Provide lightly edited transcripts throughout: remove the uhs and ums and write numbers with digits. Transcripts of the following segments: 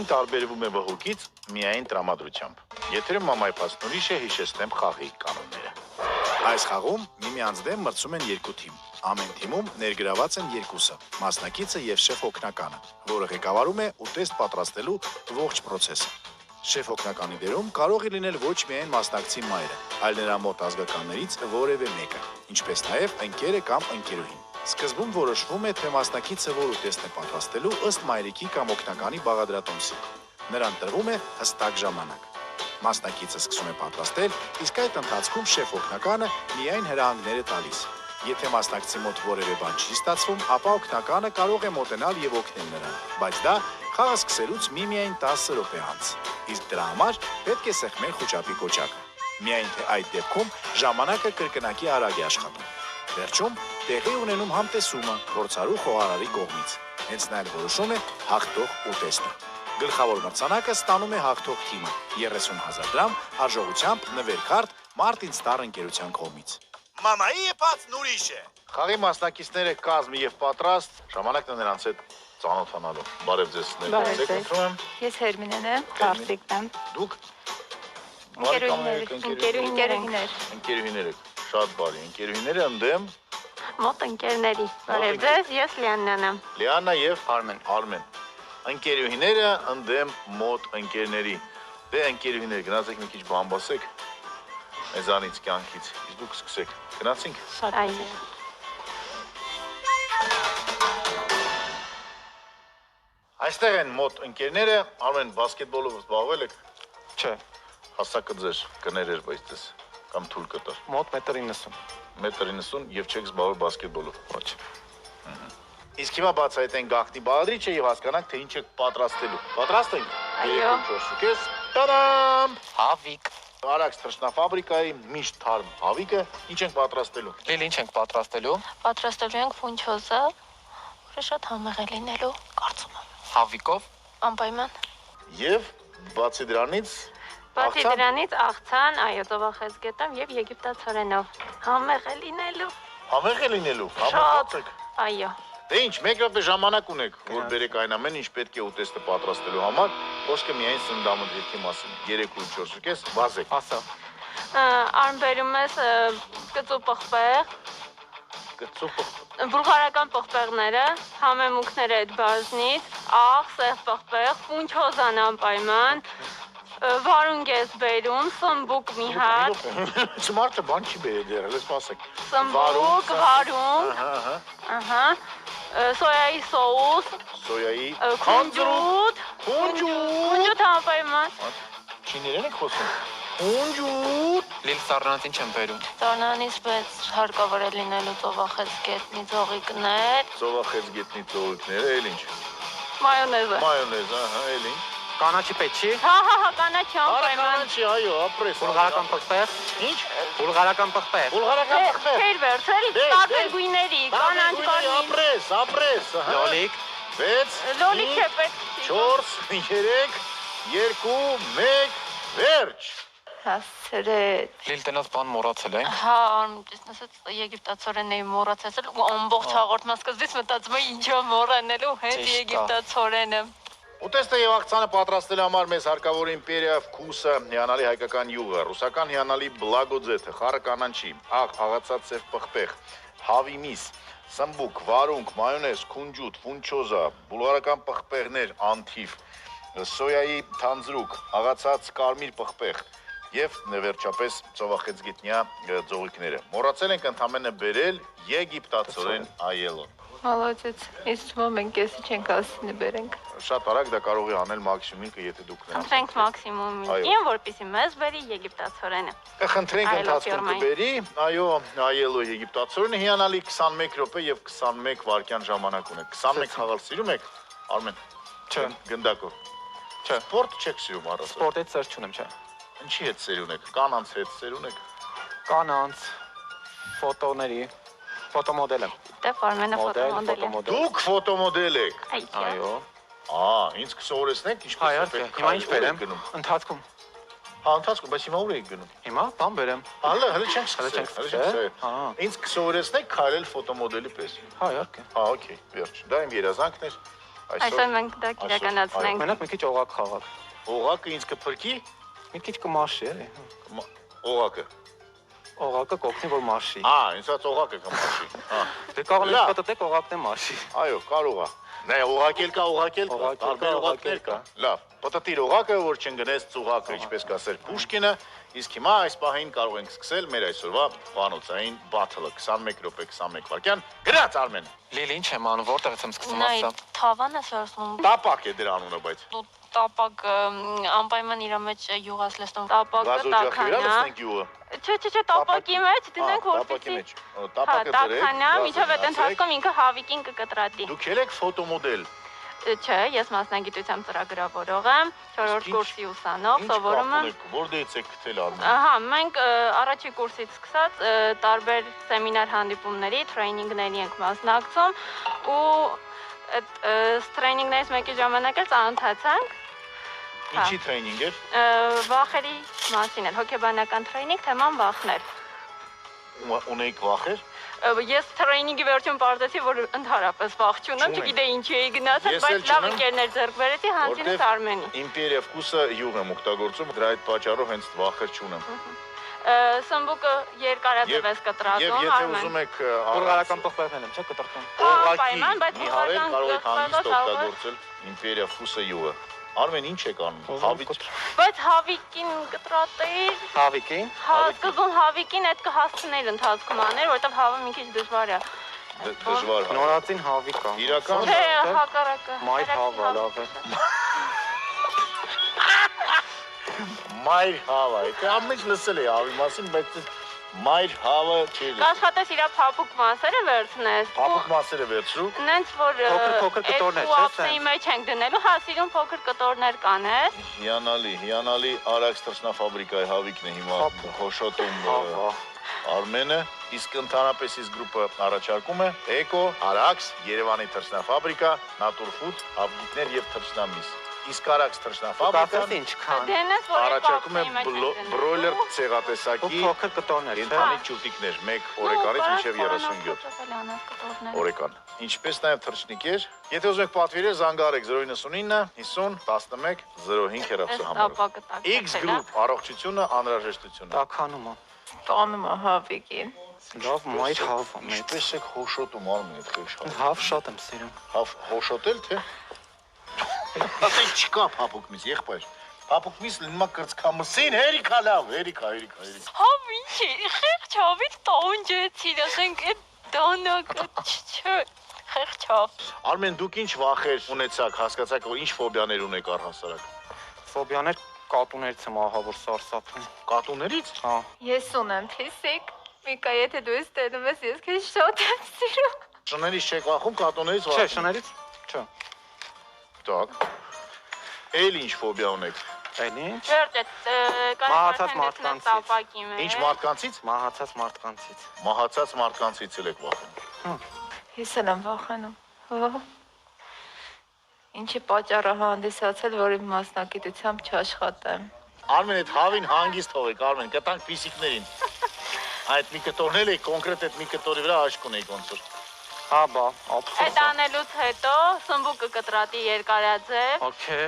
տարբերվում է վհուկից միայն տրամադրությամբ։ Եթերում մամայի փաստորիշ է, հիշեցնեմ խաղի կանոնները։ Այս խաղում միմյանց դեմ մրցում են երկու թիմ։ Ամեն թիմում ներգրաված են երկուսը՝ մասնակիցը եւ շեֆ օգնականը, որը ղեկավարում է ուտեստ պատրաստելու ողջ process-ը։ Շեֆ օգնականի դերում կարող է լինել ոչ միայն մասնակցի մայրը, այլ նրա մոտ ազգականներից որևէ մեկը, ինչպես նաեւ ընկերը կամ ընկերուհին։ Սկզբում որոշվում է, թե մասնակիցը որ ուտեստ է պատրաստելու ըստ մայրիկի կամ օգնականի բաղադրատոմսի։ Նրան տրվում է հստակ ժամանակ։ Մասնակիցը սկսում է պատրաստել, իսկ այդ ընթացքում շեֆ օգնականը միայն հրահանգներ է տալիս։ Եթե մասնակցի մոտ որևէ բան չի ստացվում, ապա օգնականը կարող է մոտենալ եւ օգնել նրան, բայց դա խաղը սկսելուց միմիայն 10 րոպե անց։ Իսկ դրա համար պետք է սեղմել խոճապի կոճակը։ Միայն թե այդ դեպքում ժամանակը կրկնակի արագ է աշխատում։ Վերջում տեղի ունենում համտեսումը փորձարու խոհարարի կողմից։ Հենց նա էլ որոշում է հաղթող ուտեստը։ Գլխավոր մրցանակը ստանում է հաղթող թիմը 30,000 դրամ արժողությամբ նվերքարդ Martin Star ընկերության կողմից։ Մամայի եփածն ուրիշ է։ Խաղի մասնակիցները կազմ եւ պատրաստ, ժամանակն է նրանց հետ ծանոթանալու։ Բարև ձեզ, ներկայացեք ընտրում եմ։ Ես Հերմինեն եմ, Կարծիկն եմ։ Դուք Ընկերուհիներ։ Շատ բարի, ընկերուհիները ընդդեմ Մոտ ընկերների։ Բարև ձեզ, ես Լիաննան եմ։ Լիաննա եւ Արմեն։ Ընկերուհիները ընդդեմ մոտ ընկերների։ Դե ընկերուհիներ, գնացեք մի քիչ բան բասեք։ Մեզանից կյանքից, իսկ դուք սկսեք։ Գնացինք։ Այո։ Այստեղ են մոտ ընկերները, Արմեն բասկետբոլով զբաղվել եք։ Չէ, Հասակը ձեր կներ էր, բայց դες կամ թույլ կտար։ մոտ 1.90 1.90 եւ չեք զբաղվել բասկետբոլով։ Ոչ։ Իսկ հիմա բացահայտենք գաղտնի բաղադրիչը եւ հասկանանք, թե ինչ եք պատրաստելու։ Պատրաստ եք։ Այո։ Շուկես։ Տադամ։ Հավիկ։ Արաքս թռչնաֆաբրիկայի միշտ թարմ հավիկը ինչ ենք պատրաստելու։ Լիլ ինչ ենք պատրաստելու։ Պատրաստելու ենք ֆունչոզը, որը շատ համեղ է լինելու, կարծում եմ։ Հավիկով։ Անպայման։ Եվ բացի դրանից Բացի դրանից աղցան, այո, ծովախեցգետամ եւ եգիպտացորենով։ Համեղ է լինելու։ համեղ է լինելու։ Շատ։ եք։ Այո։ Դե ինչ, մեկ րոպե ժամանակ ունեք, որ բերեք այն ամեն ինչ պետք է ուտեստը պատրաստելու համար, խոսքը միայն սննդամթերքի մասին։ 3.4 վազեք։ Ասա։ Արմբերում ես կծու պղպեղ, բուլղարական պղպեղները, համեմունքները այդ բաժնից, աղ, սև պղպեղ, ֆունչոզան անպայման, վարունգ ես բերում, սմբուկ մի հատ։ Չմարդը բան չի բերել դեռ, ես ասեք։ Սմբուկ, վարունգ, Ահա, սոյայի սոուս, սոյայի քունջուտ, քունջուտ անպայման։ Չիներեն եք խոսում։ Քունջուտ Լիլ սառնանց ինչ եմ բերում։ Սառնանից բայց հարկավոր է լինելու ծովախեցգետնի ծողիկներ, ծովախեցգետնի ծողիկները, էլ ինչ։ մայոնեզը։ Մայոնեզ, ահա, էլ ինչ։ Կանաչի պետք չի։ Հա, կանաչի անպայման։ Կանաչի, այո, ապրես։ Բուլղարական պղպեղ։ Ինչ։ Բուլղարական պղպեղ։ Բուլղարական պղպեղ։ Չէր վերցրել, տարբեր գույների, կանաչ կարմիր։ Ապրես, ահա։ Լոլիկ։ 6 Լոլիկ չէ պետք։ 4 3 2 1 վերջ։ Հասրեց։ Լիլ տնած բան մոռացել է։ Հա, արմտեսնասած եգիպտացորենն էի մոռացել ու ամբողջ հաղորդման սկզբից մտածում էի ինչա մոռանելու հենց Ճիշտ է։ եգիպտացորենը։ Ուտեստը եւ աղցանը պատրաստելու համար մեզ հարկավոր իմպերիա վկուսը, հիանալի հայկական յուղը, ռուսական հիանալի բլագոձեթը, խառը կանանչի, աղ, աղացած սև պղպեղ, հավի միս, սմբուկ, վարունգ, մայոնեզ, քունջուտ, ֆունչոզա, բուլղարական պղպեղներ, անթիվ, սոյայի թանձրուկ, աղացած կարմիր պղպեղ եւ վերջապես ծովախեցգետնյա ձողիկները։ Մոռացել ենք ընդամենը բերել եգիպտացորեն այելոն։ Մալոցից, իսկ թվում մենք էսի չենք ասինը բերենք։ Շատ արագ դա կարող է անել մաքսիմումիկը, եթե դուք նրանց։ Խնդրենք մաքսիմումին, որպեսզի մեզ բերի եգիպտացորենը։ Կխնդրենք Այլոց ընթացքում ֆիրմային։ կբերի, այո, այելո եգիպտացորենը հիանալի 21 րոպե եւ 21 վայրկյան ժամանակ ունեք։ 21 խաղալ սիրում եք, Արմեն։ Չէ։ Գնդակով։ Չէ։ Սպորտ չեք սիրում առասը։ Սպորտից ծեր չունեմ, չէ։ Ինչի հետ սեր ունեք։ Կանանց հետ սեր ունեք։ Կանանց ֆոտոների ֆոտոմոդել եմ։ Դե Արմենը ֆոտոմոդել է։ Դուք ֆոտոմոդել եք։ Այո։ Ինձ կսովորեցնեք Հա, ինչպես իհարկե։ Հիմա ինչ բերեմ։ Ընթացքում։ Հա, ընթացքում, բայց հիմա ուր եք գնում։ Հիմա բան բերեմ։ Հələ չենք չենք սկսել։ սկսել։ Հա։ Ինձ կսովորեցնեք քայլել ֆոտոմոդելի պես։ Հա, իհարկե։ Հա, օքեյ, վերջ։ Դա իմ երազանքն էր։ Այսօր մենք դա կիրականացնենք։ Մենակ մի քիչ օղակ խաղալ։ Օղակը ինձ կփրկի։ Մի քիչ կմաշի, էլի։ Օղակը։ Օղակը կօգնի որ մաշի։ Ինձ այդ օղակը կմաշի։ Դե կարող Լավ։ ես պատտեք օղակն է մաշի։ Այո, կարող է։ Նայ, օղակել կա, օղակել կա։ Օղակել կա, Տարբեր օղակներ կա։ Լավ։ Պատտիր օղակը, որ չընկնես ծուղակը, ինչպես կասեր Պուշկինը, իսկ հիմա այս պահին կարող ենք սկսել մեր այսօրվա խանութային բաթլը 21 րոպե 21 վայրկյան։ Գրած Արմեն։ Լիլի, ինչ եմ անում, որտեղից եմ սկսում Նայ, ասա։ թավան ես ասում։ Տապակ է դրա անունը, բայց։ Տապակ անպայման իր մեջ յուղած լստում։ Տապակը Գազօջախի վրա տականյա։ լցնենք յուղը։ Չէ, տապակի մեջ դնենք Տապակի որպեսզի։ մեջ։ Տապակը դրեք։ Տականյա, միջով այդ ընթացքում ինքը հավիկին կկտրատի։ Դուք ելեք ֆոտոմոդել։ Չէ, ես մասնագիտությամբ ծրագրավորող եմ, 4-րդ կուրսի ուսանող, սովորում եմ։ Որտեղից եք գտել Արմեն։ Ահա, մենք առաջի կուրսից սկսած տարբեր սեմինար հանդիպումների, տրեյնինգների ենք մասնակցում ու այդ տրեյնինգներից մեկի ժամանակ էլ ծանոթացանք Ինչի տրեյնինգ էր։ վախերի մասին էր, հոգեբանական տրեյնինգ, թեման վախներ։ Ունեիք վախեր։ Ես տրեյնինգի վերջում պարզեցի, որ ընդհանրապես վախ չունեմ, չգիտեի ինչի էի գնացել, Ես էլ բայց լավ չունեմ, ընկերներ ձեռք բերեցի հանձինս Արմենի։ Իմպերիա ֆկուսը յուղ եմ օգտագործում, դրա այդ պատճառով հենց վախեր չունեմ։ Սմբուկը երկարաձև ես Եվ կտրատում, եթե Արմեն։ ուզում եք Բուլղարական տողպեղն եմ, չէ՞ կտրտում։ պայման, բայց մի հարել կարող եք բուլղարական հանգիստ տողպեղը օգտագործել իմպերիա ֆկուսը յուղը։ Արմեն ինչ եք անում։ Հավիճ։ Բայց հավիկին կտրատեի, Հավիկին։ սկզբում հավիկին այդ կհասցներ ընթացքում աներ, որովհետև հավը մի քիչ դժվար է։ Դժվար է։ Նորածին հավիկ կա։ Իրական Չէ, հակառակը։ Մայր հավը լավ է։ Մայր հավը։ Դա ամեն ինչ լսել է հավի մասին, բայց մայր հավը չի լսել։ Կաշխատես իրա փափուկ մասերը վերցնես։ Փափուկ մասերը վերցրու։ Նենց որ Փոքր կտորներ, չէ՞, ապսեի մեջ ենք դնելու, հա, սիրուն փոքր կտորներ կանես։ Հիանալի Արաքս թռչնաֆաբրիկայի հավիկն է հիմա հոշոտում Արմենը, իսկ ընդհանրապես իսկ գրուպը առաջարկում է Էկո, Արաքս, Երևանի թռչնաֆաբրիկա, Natur Food, հավիկներ եւ թռչնամիս։ Իսկ Արաքս թռչնաֆաբրիկան Կասես ինչքան։ Դենես որ առաջարկում է բրոյլեր ցեղատեսակի Փոքր կտորներ, չէ՞։ կենտրոնի ճուտիկներ 1 օրեկանից մինչև 37 օրեկան։ Ինչպես նաև թռչնիկեր, եթե ուզում եք պատվիրել, զանգահարեք 099 50 11 05 հեռախոսահամարով։ X group առողջությունը, անհրաժեշտությունը։ Տականում է։ Տանում է հավիկին։ Լավ մայր հավը մեծ։ Ինչպես եք հոշոտում Արմեն այդ խեշը։ Հավ շատ եմ սիրում։ Հոշոտել թե։ Ասենք չկա փափուկ միս, եղբայր։ Փափուկ միս լինում է կրծքամսին, հերիքա լավ, հերիքա։ Հավ ինչ է, խեղճ հավից տանջեցին, ասենք այդ դանակը չէ, խեղճ հավ։ Արմեն, դուք ինչ վախեր ունեցաք, հասկացաք, որ ինչ ֆոբիաներ ունեք առհասարակ։ Ֆոբիաներ կատուներից եմ ահավոր սարսափում։ Կատուներից։ Հա։ Ես ունեմ փիսիկ։ Միկա, եթե դու ես տենում ես, ես քեզ շատ եմ սիրում։ Շներից չեք վախում, կատուներից Չէ, վախում։ շներից։ Չէ։ Так։ Էլ ինչ ֆոբիա ունեք։ Այն ինչ։ Վերջ այդ Մահացած կարողացնես մարդկանցից։ տապակի մեջ։ Ինչ մարդկանցից։ Մահացած մարդկանցից։ Մահացած մարդկանցից էլ եք վախում։ Ես էլ եմ վախենում։ Ինչի պատճառը հանդիսացել, որ իմ մասնագիտությամբ չաշխատեմ։ Արմեն, այդ հավին հանգիստ թողեք, Արմեն, կտանք փիսիկներին։ Այդ մի կտորնել եք, կոնկրետ այդ մի կտորի վրա աշկ ունեիք ոնց որ։ Հա, բա, Այդ ափսոս։ անելուց հետո սմբուկը կտրատի երկարաձև։ Okay։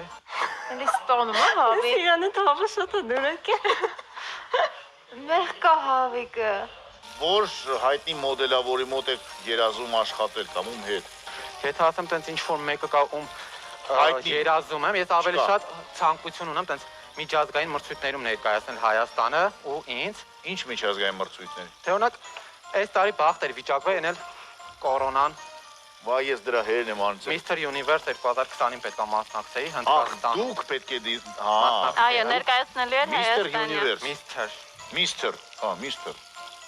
Էլի ստոնում է հավիկ։ Իրանը թավը շատ է դրեք է։ Մեղկա հավիկը։ Որ հայտնի մոդելավորի մոտ եք երազում աշխատել կամ ում հետ։ Եթե ասեմ տենց ինչ որ մեկը կա ում Հայտնի։ երազում եմ, ես ավելի Չկա։ շատ ցանկություն ունեմ տենց միջազգային մրցույթներում ներկայացնել Հայաստանը ու ինձ։ Ինչ միջազգային մրցույթներ։ Թե օրինակ այս տարի բախտեր վիճակվել ենել կորոնան Վայ, ես դրա հերն եմ անցել։ Mr. Universe 2020-ին պետք է մասնակցեի Ախ, Հնդկաստանում։ դուք պետք է հա, Այո, ներկայացնելու էր Mr. Հայաստանը։ Universe, Mr.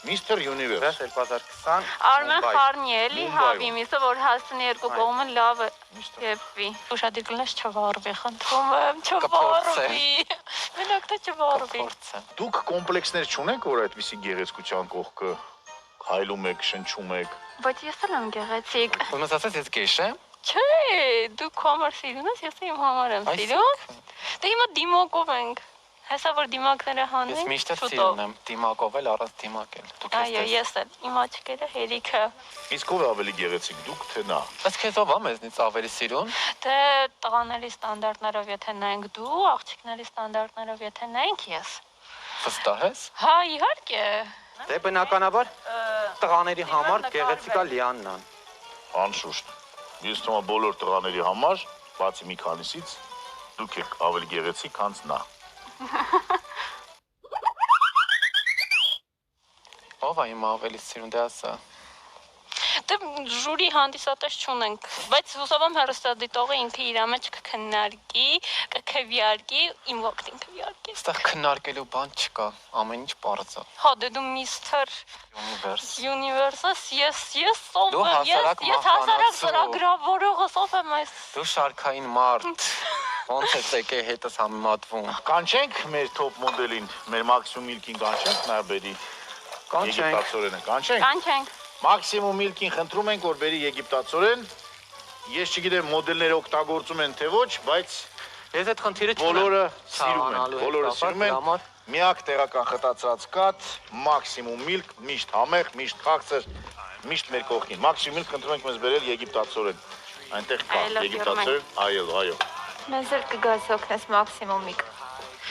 Mr. Universe։ 2020 Արմեն խառնի էլի Մումբայում։ հավի միսը, որ հասցնի երկու կողմը լավ է Mr. եփվի։ Ուշադիր կլինես չվարվի, խնդրում եմ, Կփորձեմ։ չվարվի։ Մենակ դա չվարվի։ փորձը։ Դուք կոմպլեքսներ չունեք, որ այդպիսի գեղեցկության կողքը հայլում եք, շնչում եք։ Բայց ես էլ եմ գեղեցիկ։ Ոնց ասած ես գեշ եմ։ Չէ, դու քո համար սիրուն ես, ես իմ համար եմ սիրում։ Դե հիմա դիմակով ենք։ Հեսա որ դիմակները Ես հանենք։ միշտ էլ սիրում եմ դիմակով էլ առանց դիմակել։ Դու Այո, ես էլ իմ աչքերը հերիքը։ Իսկ ով է ավելի գեղեցիկ, դուք թե նա։ Բայց քեզ ով է մեզնից ավելի սիրուն։ Դե տղաների ստանդարտներով եթե նայենք դու, աղջիկների ստանդարտներով եթե նայենք ես։ Վստահ ես։ Հա, իհարկե։ Դե բնականաբար տղաների համար գեղեցիկա Լիաննան։ Անշուշտ։ Ես թվում է բոլոր տղաների համար, բացի մի քանիսից, դուք եք ավելի գեղեցիկ, քան նա։ Ով է իմ ավելի սիրուն, դե ասա։ Դե ժուրի հանդիսատես չունենք, բայց հուսով եմ հեռուստադիտողը ինքը իր մեջ կքննարկի, կքվեարկի, իմ օգտին քվեարկի։ Այստեղ քննարկելու բան չկա, ամեն ինչ պարզ է։ Հա, դե դու Mr. Universe-ս, ես ով Դու եմ, հասարակ ես հասարակ մահկանացու։ ծրագրավորողս ով եմ այս։ Դու շարքային մարդ։ Ոնց է եկե հետս համեմատվում։ Կանչենք մեր top մոդելին, մեր Maximum Milk-ին կանչենք, նա բերի Կանչենք։ եգիպտացորենը, կանչենք։ Կանչենք։ Maximum Milk-ին խնդրում ենք, որ բերի եգիպտացորեն։ Ես չգիտեմ մոդելները օգտագործում են թե ոչ, բայց Ես այդ խնդիրը չունեմ։ բոլորը սիրում են, Ցանալու հետ բոլորը կապված, սիրում դրա են։ համար Միակ տեղական խտացած կաթ, Maximum Milk, միշտ համեղ, միշտ խաղցր, միշտ մեր կողքին։ Maximum Milk խնդրում ենք մեզ բերել եգիպտացորեն։ Այնտեղ կա Այլով եգիպտացորեն, այո։ Մեզ էլ կգաս օգնես մաքսիմումիկ։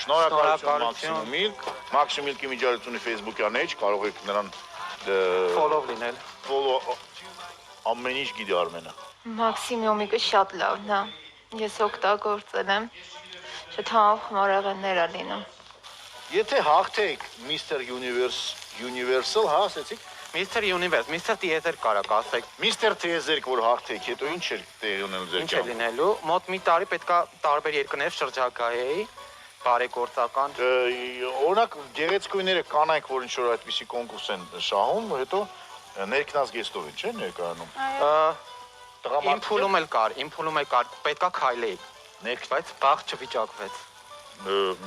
Շնորհակալություն Շնորհակալություն։ Maximum Milk, Maximum Milk-ի միջոցառությունը Facebook-յան էջ, կարող եք նրան ֆոլով լինել։ follow ամեն ինչ գիտի Արմենը։ Մաքսիմումիկը շատ լավն է։ Ես օգտագործել եմ։ Շատ համով խմորեղեններ է լինում։ Եթե հաղթեք Mr. Universal, հա, ասեցիք, Mr. Universe, Mr. Theater կարակ ասեք։ Mr. Tezerk, որ հաղթեք, հետո ինչ է տեղի ունենալու ձեր Ինչ է լինելու։ Մոտ մի տարի պետքա տարբեր երկրներով շրջագայեի բարեգործական։ Օրինակ գեղեցկույները կանայք, որ ինչ որ այդպիսի կոնկուրս են շահում, հետո ներքնած գեստով են, չէ՞, ներկայանում։ Իմ փուլում էլ կար, պետքա քայլեի, Ներքնած բայց բախ չվիճակվեց։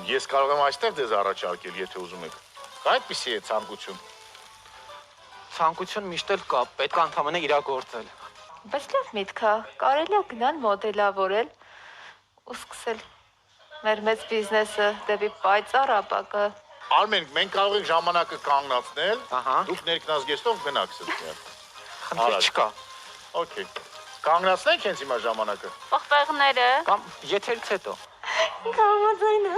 ես կարող եմ այստեղ ձեզ առաջարկել, եթե ուզում եք։ Կա այդպիսի է ցանկություն։ Ցանկություն միշտ էլ կա, պետք է ընդհանրապես իրագործել։ Բայց լավ միտք է, կարելի է գնալ մոդելավորել ու սկսել մեր մեծ բիզնեսը դեպի պայծառ ապագա։ Արմեն, մենք կարող ենք ժամանակը կանգնացնել, Ահա։ դուք ներքնած գեստով գնաք սրտի։ Խնդիր չկա։ Okay։ Կանգնացնենք հենց հիմա ժամանակը։ Պղպեղները։ Կամ եթերից հետո։ Կամազայնը։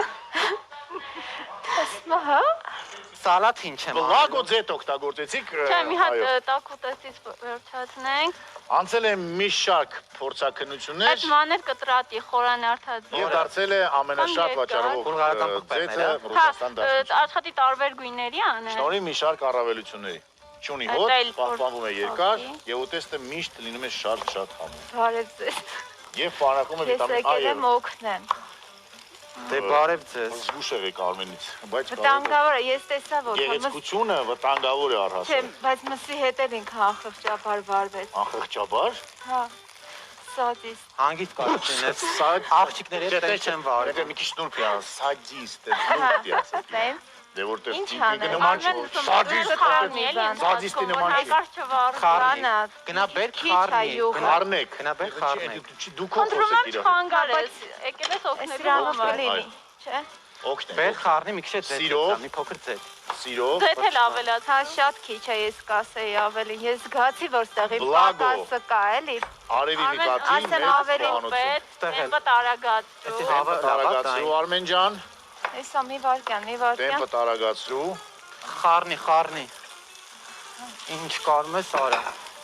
Ասմա, հա։ Սալատ ինչ եմ Լագո ձետ օգտագործեցիք։ Չէ, մի հատ այո։ տակուտեսից վերջացնենք։ Անցել է մի շարք փորձակնություններ Այդ մանր կտրատի խորանարդած։ եւ դարձել է ամենաշատ վաճառվող Բուլղարական ձեթը պղպեղները։ Ռուսաստան դաշնության։ Աշխատի տարբեր գույների անել։ Շնորհի մի շարք առավելությունների։ Չունի Այդ հոտ, էլ պահպանվում է երկար օքեյ։ եւ ուտեստը միշտ լինում է շատ համում։ Բարև ձեզ։ Եվ պարակում է Ես վիտամին եկել եմ A-ը։ օգնեմ։ Դե բարև ձեզ։ Զգուշ եղեք Արմենից, բայց Վտանգավոր է, ես տեսա որ գեղեցկությունը վտանգավոր է Չէ, առհասարակ։ բայց մսի հետ էլ ինքը անխղճաբար վարվեց։ Անխղճաբար։ Հա։ Սադիստ։ Հանգիստ կարծես լինես։ Աղջիկների հետ տեղ չեմ վարվում։ Դե մի քիչ նուրբ է, սադիստ է, նուրբ է ասած։ Տենց։ Դե որտեղ Ինչ ինքը անեմ, նման չի, Արմեն սադիստ խառնի, է, էլի, սադիստի նման չի։ Հանկարծ չվարվում։ Խառնի։ Բանա, Գնա բեր քիչ խառնի։ ա յուղ։ Խառնեք։ Գնա բեր խառնի։ Դուք Խնդրում խոսեք եմ իրար։ չխանգարես։ Եկել ես օգնելու Սրանով համար։ կլինի, չէ։ Օգնեք։ Բեր խառնի մի քիչ ձեթ, Սիրով։ մի փոքր ձեթ։ Սիրով։ Ձեթ էլ ավելաց։ Հա շատ քիչ է, ես կասեի ավելի։ Ես զգացի, որ ստեղի Բլագո։ պակասը կա, էլի։ Արևի մի Արմեն, կաթի ասեն մեծ ավելի խոհանոցում։ Պետ, Ստեղ էլ։ տեմպը տարագացու։ Հավը Տարագացրու Արմեն ջան, Հեսա մի վարկյան, մի վարկյան։ տեմպը տարագացրու։ Խառնի։ Ինչ կարում ես արա։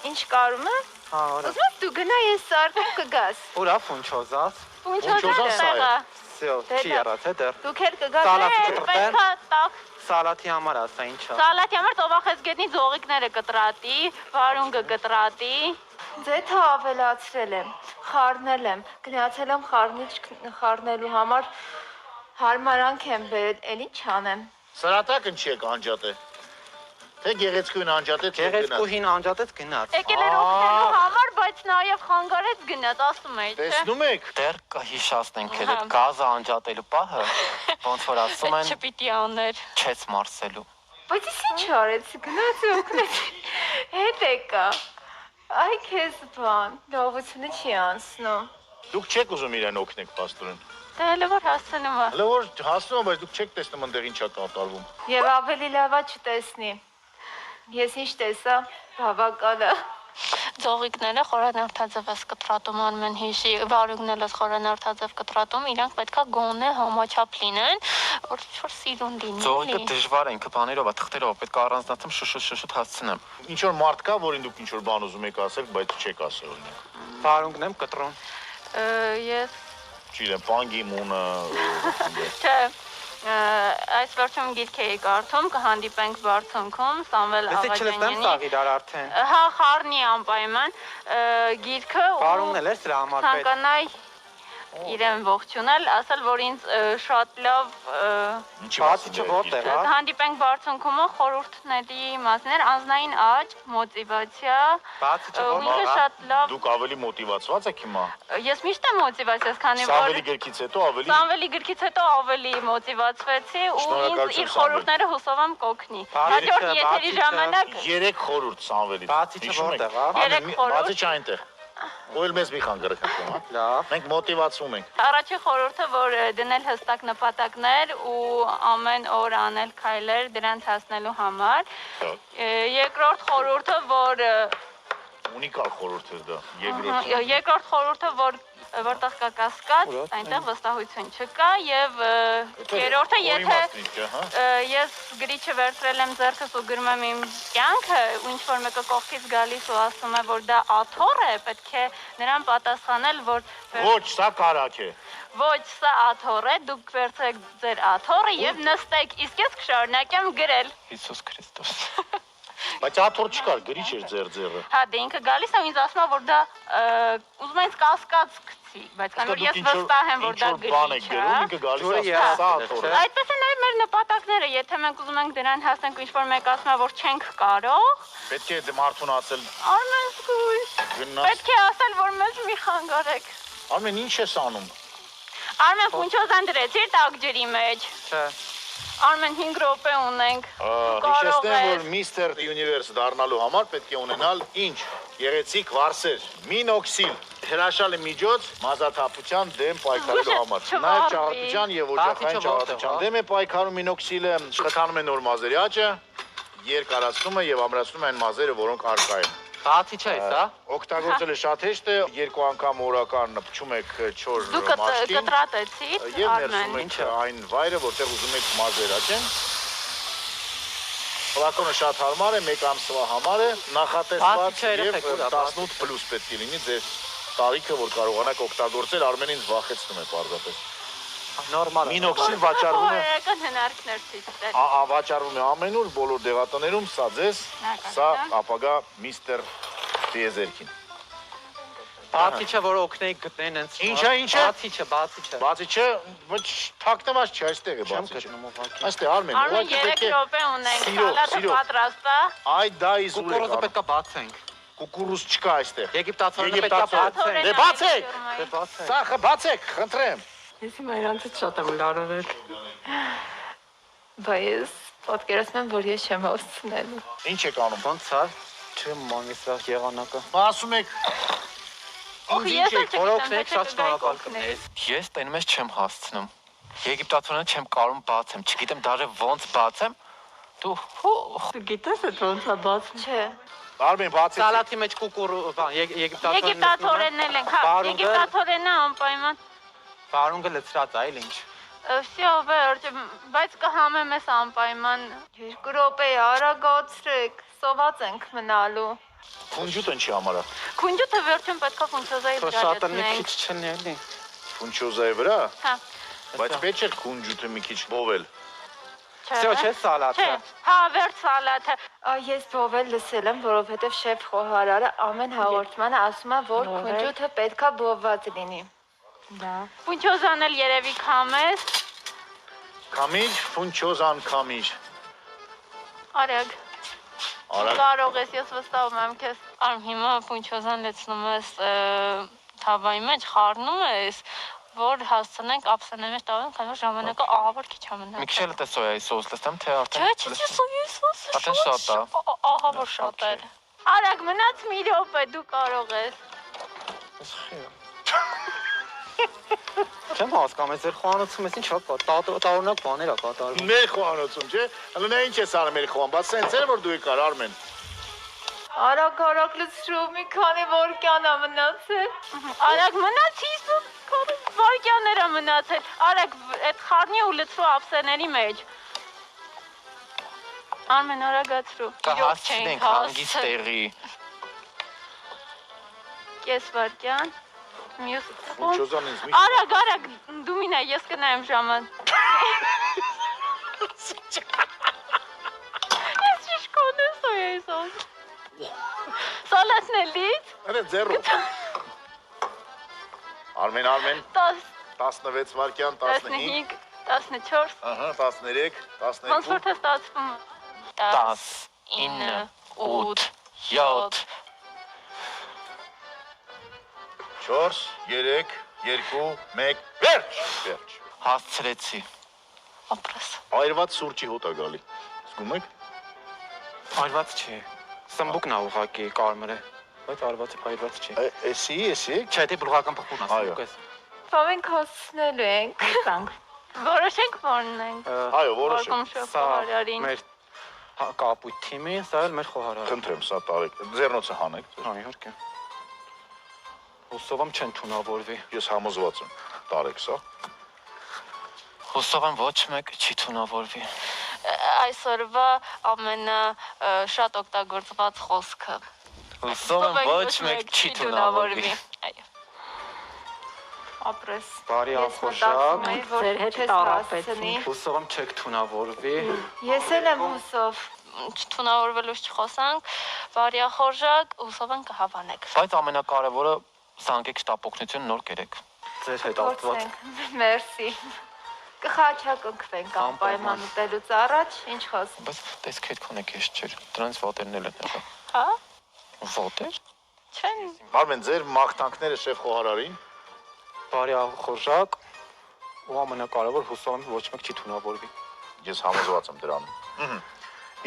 Ինչ կարում է։ Հա, արա։ Ուզում ես դու գնա, ես սարքում կգաս։ Ուրա ֆունչոզաս։ Ֆունչոզա սա է։ Տեղը։ Всё, չի եռած է դեռ։ Դուք էլ կգաս։ Սալատ Է, կտրտեմ։ Պետքա տակ Սալատի համար ասա ինչա։ սալատի համար ծովախեցգետնի ձողիկները կտրատի, վարունգը կտրատի։ Ձեթը ավելացրել եմ, խառնել եմ, գնացել եմ խառնելու համար հարմարանք եմ բերել, էլ ինչ անեմ։ Սրատակը չի եք անջատե։ Թե գեղեցկույն անջատե, թե գնաց։ Գեղեցկուհին անջատեց գնաց։ Եկել էր օգնելու համար, բայց նաև խանգարեց գնաց, ասում էի, չէ։ Տեսնում եք։ Դեռ կհիշացնենք էլ Ահա։ այդ գազը անջատելու պահը, ոնց որ ասում են, Չպիտի աներ։ չես մարսելու։ Բայց ես ինչ արեցի, գնացի օգնեցի, հետ եկա։ Այ քեզ բան, լավությունը չի անցնում։ Դուք չեք ուզում իրեն օգնեք պաստորեն։ Դե հələ որ հասցնում է։ Հələ որ հասնում եմ, բայց դուք չեք տեսնում այնտեղ ինչա կատարվում։ Եվ ավելի լավա չտեսնի։ Ես ինչ տեսա, բավական է։ Ձողիկները խորանարդաձև կտրատում Արմեն հիշի, վարունգները խորանարդաձև կտրատում, իրանք պետքա գոնե համաչափ լինեն, որ ինչ-որ սիրուն լինի։ Ձողիկը դժվար է, ինքը բաներով է, թղթերով, պետք է առանձնացում շուշուտ հասցնեմ։ Ինչ որ մարդ կա, որին դուք ինչ որ բան ուզում եք ասել, բայց չեք ասել օրինակ։ Վարունգն եմ կտրում։ Ես Չգիտեմ, Պանգիմունը, չէ, այս վերջում գիրք էի կարդում, կհանդիպենք բարձունքում, Սամվել Լսի չլսեմ Աղաջանյանի։ սաղ իրար արդեն։ Հա, խառնի անպայման գիրքը Վարունգն էլ է սրա համար պետք։ ցանկանայի իրեն ողջունել, ասել, որ ինձ շատ լավ Բացիչը որտեղ է։ հանդիպենք բարձունքումը խորհուրդների մասներ, անձնային աճ, մոտիվացիա, Բացիչը ինքը որտեղ է։ շատ լավ, դուք ավելի մոտիվացված եք հիմա։ ես միշտ եմ մոտիվացիաս, քանի որ Սամվելի գրքից հետո ավելի Սամվելի գրքից հետո ավելի մոտիվացվեցի ու ինձ իր խորհուրդները հուսով եմ կօգնի։ Բացիչը, Հաջորդ եթերի բացիչը, ժամանակ 3 խորհուրդ Սամվելից։ Բացիչը որտեղ է։ Երեք խորհուրդ։ Բացիչը այնտեղ։ Ոյլ մեզ մի խան գրքանքում, հա։ Լավ։ Մենք մոտիվացվում ենք։ Առաջին խորհուրդը, որ դնել հստակ նպատակներ ու ամեն օր անել քայլեր դրանց հասնելու համար։ Երկրորդ խորհուրդը, որ Ունիկալ խորհուրդ էր դա։ երկրորդ խորհուրդը, որտեղ կա կասկած, այնտեղ վստահություն չկա եւ երրորդը, եթե ես գրիչը վերցրել եմ ձեռքս ու գրում եմ իմ կյանքը, ու ինչ որ մեկը կողքից գալիս ու ասում է, որ դա աթոռ է, պետք է նրան պատասխանել, որ Ոչ, սա կարակ է։ ոչ, սա աթոռ է, դուք վերցրեք ձեր աթոռը եւ նստեք, իսկ ես կշարունակեմ գրել։ Հիսուս Քրիստոս։ Բայց աթոռ չկար, գրիչ էր ձեր ձեռը։ Հա, դե ինքը գալիս է ու ինձ ասում է, որ դա ուզում է ինձ կասկած գցի, բայց քանի որ ես վստահ եմ, որ դա բան է գրիչ գրում, է։ ինքը գալիս Ջուրը է ասում, սա եղած է, աթոռ չէ՞։ է։ Այդպես է նաև մեր նպատակները, եթե մենք ուզում ենք դրան հասնենք, ինչ որ մեկ ասում է, որ չենք կարող, Պետք է մարդուն ասել Արմեն զգույշ, գնաց։ պետք է ասել, որ մեզ մի խանգարեք։ Արմեն, ինչ ես անում։ Արմեն փունչոզան դրեցիր տաք ջրի մեջ։ Չէ։ Արմեն 5 րոպե ունենք։ Հիշեցնեմ, որ Mr. Universe դառնալու համար պետք է ունենալ ինչ։ Գեղեցիկ վարսեր, մինոքսիլ, հրաշալի միջոց մազաթափության դեմ պայքարելու համար։ Նաև ճաղատության եւ օջախային ճաղատության դեմ է պայքարում մինոքսիլը, շղթանում է նոր մազերի աճը, երկարացնում է եւ ամրացնում է այն մազերը, որոնք առկա են։ Բացիչը է սա։ Օգտագործելը շատ հեշտ է, 2 անգամ օրական փչում եք 4 Դու մաշկին կտրատեցիր, եւ Արմեն։ ներսում եք այն վայրը, որտեղ ուզում եք մազեր աճեն։ Ֆլակոնը շատ հարմար է, 1 ամսվա համար է, նախատեսված եւ 18 պլյուս պետք է լինի ձեր տարիքը, որ կարողանաք օգտագործել, Արմենին վախեցնում է պարզապես։ Նորմալ է։ Մինոքսիլ վաճառվում է, Օրական հնարքներ ցույց տալ։ վաճառվում է ամենուր, բոլոր դեղատներում, սա ձեզ, սա ապագա միստր Տիեզերքին։ Բացիչը, որ օգնեիք գտնեն հենց։ Ինչա։ Բացիչը։ Բացիչը ոչ թաքնված չէ, այստեղ է Չեմ բացիչը։ գտնում ուղղակի։ Այստեղ Արմեն, Արմեն 3 րոպե ունենք, սալատը պատրաստ է։ Այ դա իզուր է։ Կուկուրուզը պետքա բացենք։ Կուկուրուզ չկա այստեղ։ Եգիպտացորը պետքա բացենք։ Դե բացեք։ Դե բացենք։ Սա բացեք, խնդրեմ։ Ես հիմա իրանցից շատ եմ լարվել։ Բայց պատկերացնում եմ, որ ես չեմ հասցնելու։ Ինչ եք անում։ Ոնց է։ Չեմ մանի սա եղանակը։ Ասում եք Օհ, ես էլ Օրոքնեք չգիտեմ, շատ շնորհակալ կլինեի։ Ես տենում ես չեմ հասցնում։ Եգիպտացորը չեմ կարող բացեմ, չգիտեմ դաժե ոնց բացեմ։ Դու Դու գիտես այդ ոնց է բացվում։ Չէ։ Արմեն բացեք։ սալատի մեջ կուկուրու, բան, եգիպտացորը։ Եգիպտացորենն են, հա, Վարունգը- եգիպտացորենը անպայման։ Վարունգը լցրած է, այլ ինչ։ Всё, վերջ, բայց կհամեմ ես անպայման։ 2 րոպե արագացրեք, սոված ենք մնալու։ Քունջուտը ինչի համար է։ Քունջուտը վերջում պետքա ֆունկցիոզայի Թո վրա շատը մի լցնենք։ քիչ չնի էլի։ Ֆունչոզայի վրա, Հա, բայց պետք չէ քունջուտը մի քիչ բովել։ Всё, չէ սալատը։ Չէ, հա, վերջ սալատը։ Ես բովել լսել եմ, որովհետև շեֆ խոհարարը ամեն հաղորդմանը ասում է, որ քունջութը պետքա բովված լինի։ Դա։ Ֆունկցիոզան էլ երևի քամես։ Կամիջ, ֆունչոզան կամիջ։ Արագ։ Արագ։ Կարող ես, ես վստահում եմ քեզ։ Արմ հիմա ֆունկցիոզան լցնում ես թավայի մեջ, խառնում ես, որ հասցնենք ափսեների մեջ տալու, քանի որ ժամանակը ահավոր քիչ է մնացել։ Մի քիչ էլ դե սոյայի սոուս լստեմ, թե արդեն։ Չէ, սոյի սոուսը Արդեն շատ է։ ահավոր շատ է։ Արագ մնաց մի րոպե, դու կարող ես։ Չեմ հասկանում, ես ձեր խոհանոցում ես ինչ հա տարօրինակ բաներ ա կատարվում։ Մեր խոհանոցում, չէ։ Հələ նա ինչ ես անում մեր խոհան, բաց սենց էր որ դու եկար Արմեն։ Արագ լցրու մի քանի վարկյան ա մնացել։ Արագ մնաց 50 վարկյաններ ա մնացել։ Արագ այդ խառնի ու լցրու ափսեների մեջ։ Արմեն արագացրու։ Կհասցնենք հանգիստ տեղի։ Կես վարկյան։ Մյուս Ուչոզան ինձ մի։ Արագ, դու մինա, ես կնայեմ ժամը։ Ես շիշկոն ես ու ես ոս։ Սալացնելից։ Հələ ձեռով։ Արմեն 16 վարկյան, 15, 14, ահա 13, 12։ ոնց որ թե ստացվում։ 10, 9, 8, 7, 4, 3, 2, 1, վերջ։ հասցրեցի։ Ապրես։ Այրված սուրճի հոտ ա գալի։ Զգում եք։ Այրված չի։ Սմբուկն ա ուղակի կարմրը, բայց այրված չի։ Էսի։ Չէ, դե բլուղական փոխուրն ա Այո։ սմբուկես։ Բա մենք հասցնելու ենք։ Կանք։ Որոշենք որն ենք։ Այո, որոշեք։ Որկում շոկոլարին։ Մեր կապույտ թիմի, սա էլ մեր խոհարարը։ Խնդրեմ, սա տարեք։ Ձեռնոցը հանեք։ Հա, իհարկե։ Հուսով եմ չեն թունավորվի։ Ես համոզված եմ։ Տարեք սա։ Հուսով եմ ոչ մեկ չի թունավորվի։ Այսօրվա ամենաշատ օգտագործված խոսքը։ Հուսով եմ ոչ մեկ չի թունավորվի։ Այո։ Ապրես։ Բարի Ես ախորժակ, մտածում էի, որ ձեր հետ քեզ տառապեցի։ հասցնի։ հուսով եմ չեք թունավորվի։ Ես էլ եմ հուսով։ Չթունավորվելուց չխոսանք, բարյախորժակ, հուսով են կհավանեք։ Բայց ամենակարևորը զանգեք շտապօգնություն նոր կերեք։ Ձեր հետ Աստված։ Փորձենք։ Մերսի։ Կխաչակնքվենք անպայման ուտելուց առաջ, ինչ խոսք։ Բայց տեսք հետ քոնեք ես չէր։ Դրանց վատերն էլ են եղել։ Հա։ Վատեր։ Չեն։ Արմեն, ձեր մաղթանքները շեֆ խոհարարին։ Բարի ախորժակ ու ամենակարևոր հուսով եմ ոչ մեկ չի թունավորվի։ Ես համոզված եմ դրանում։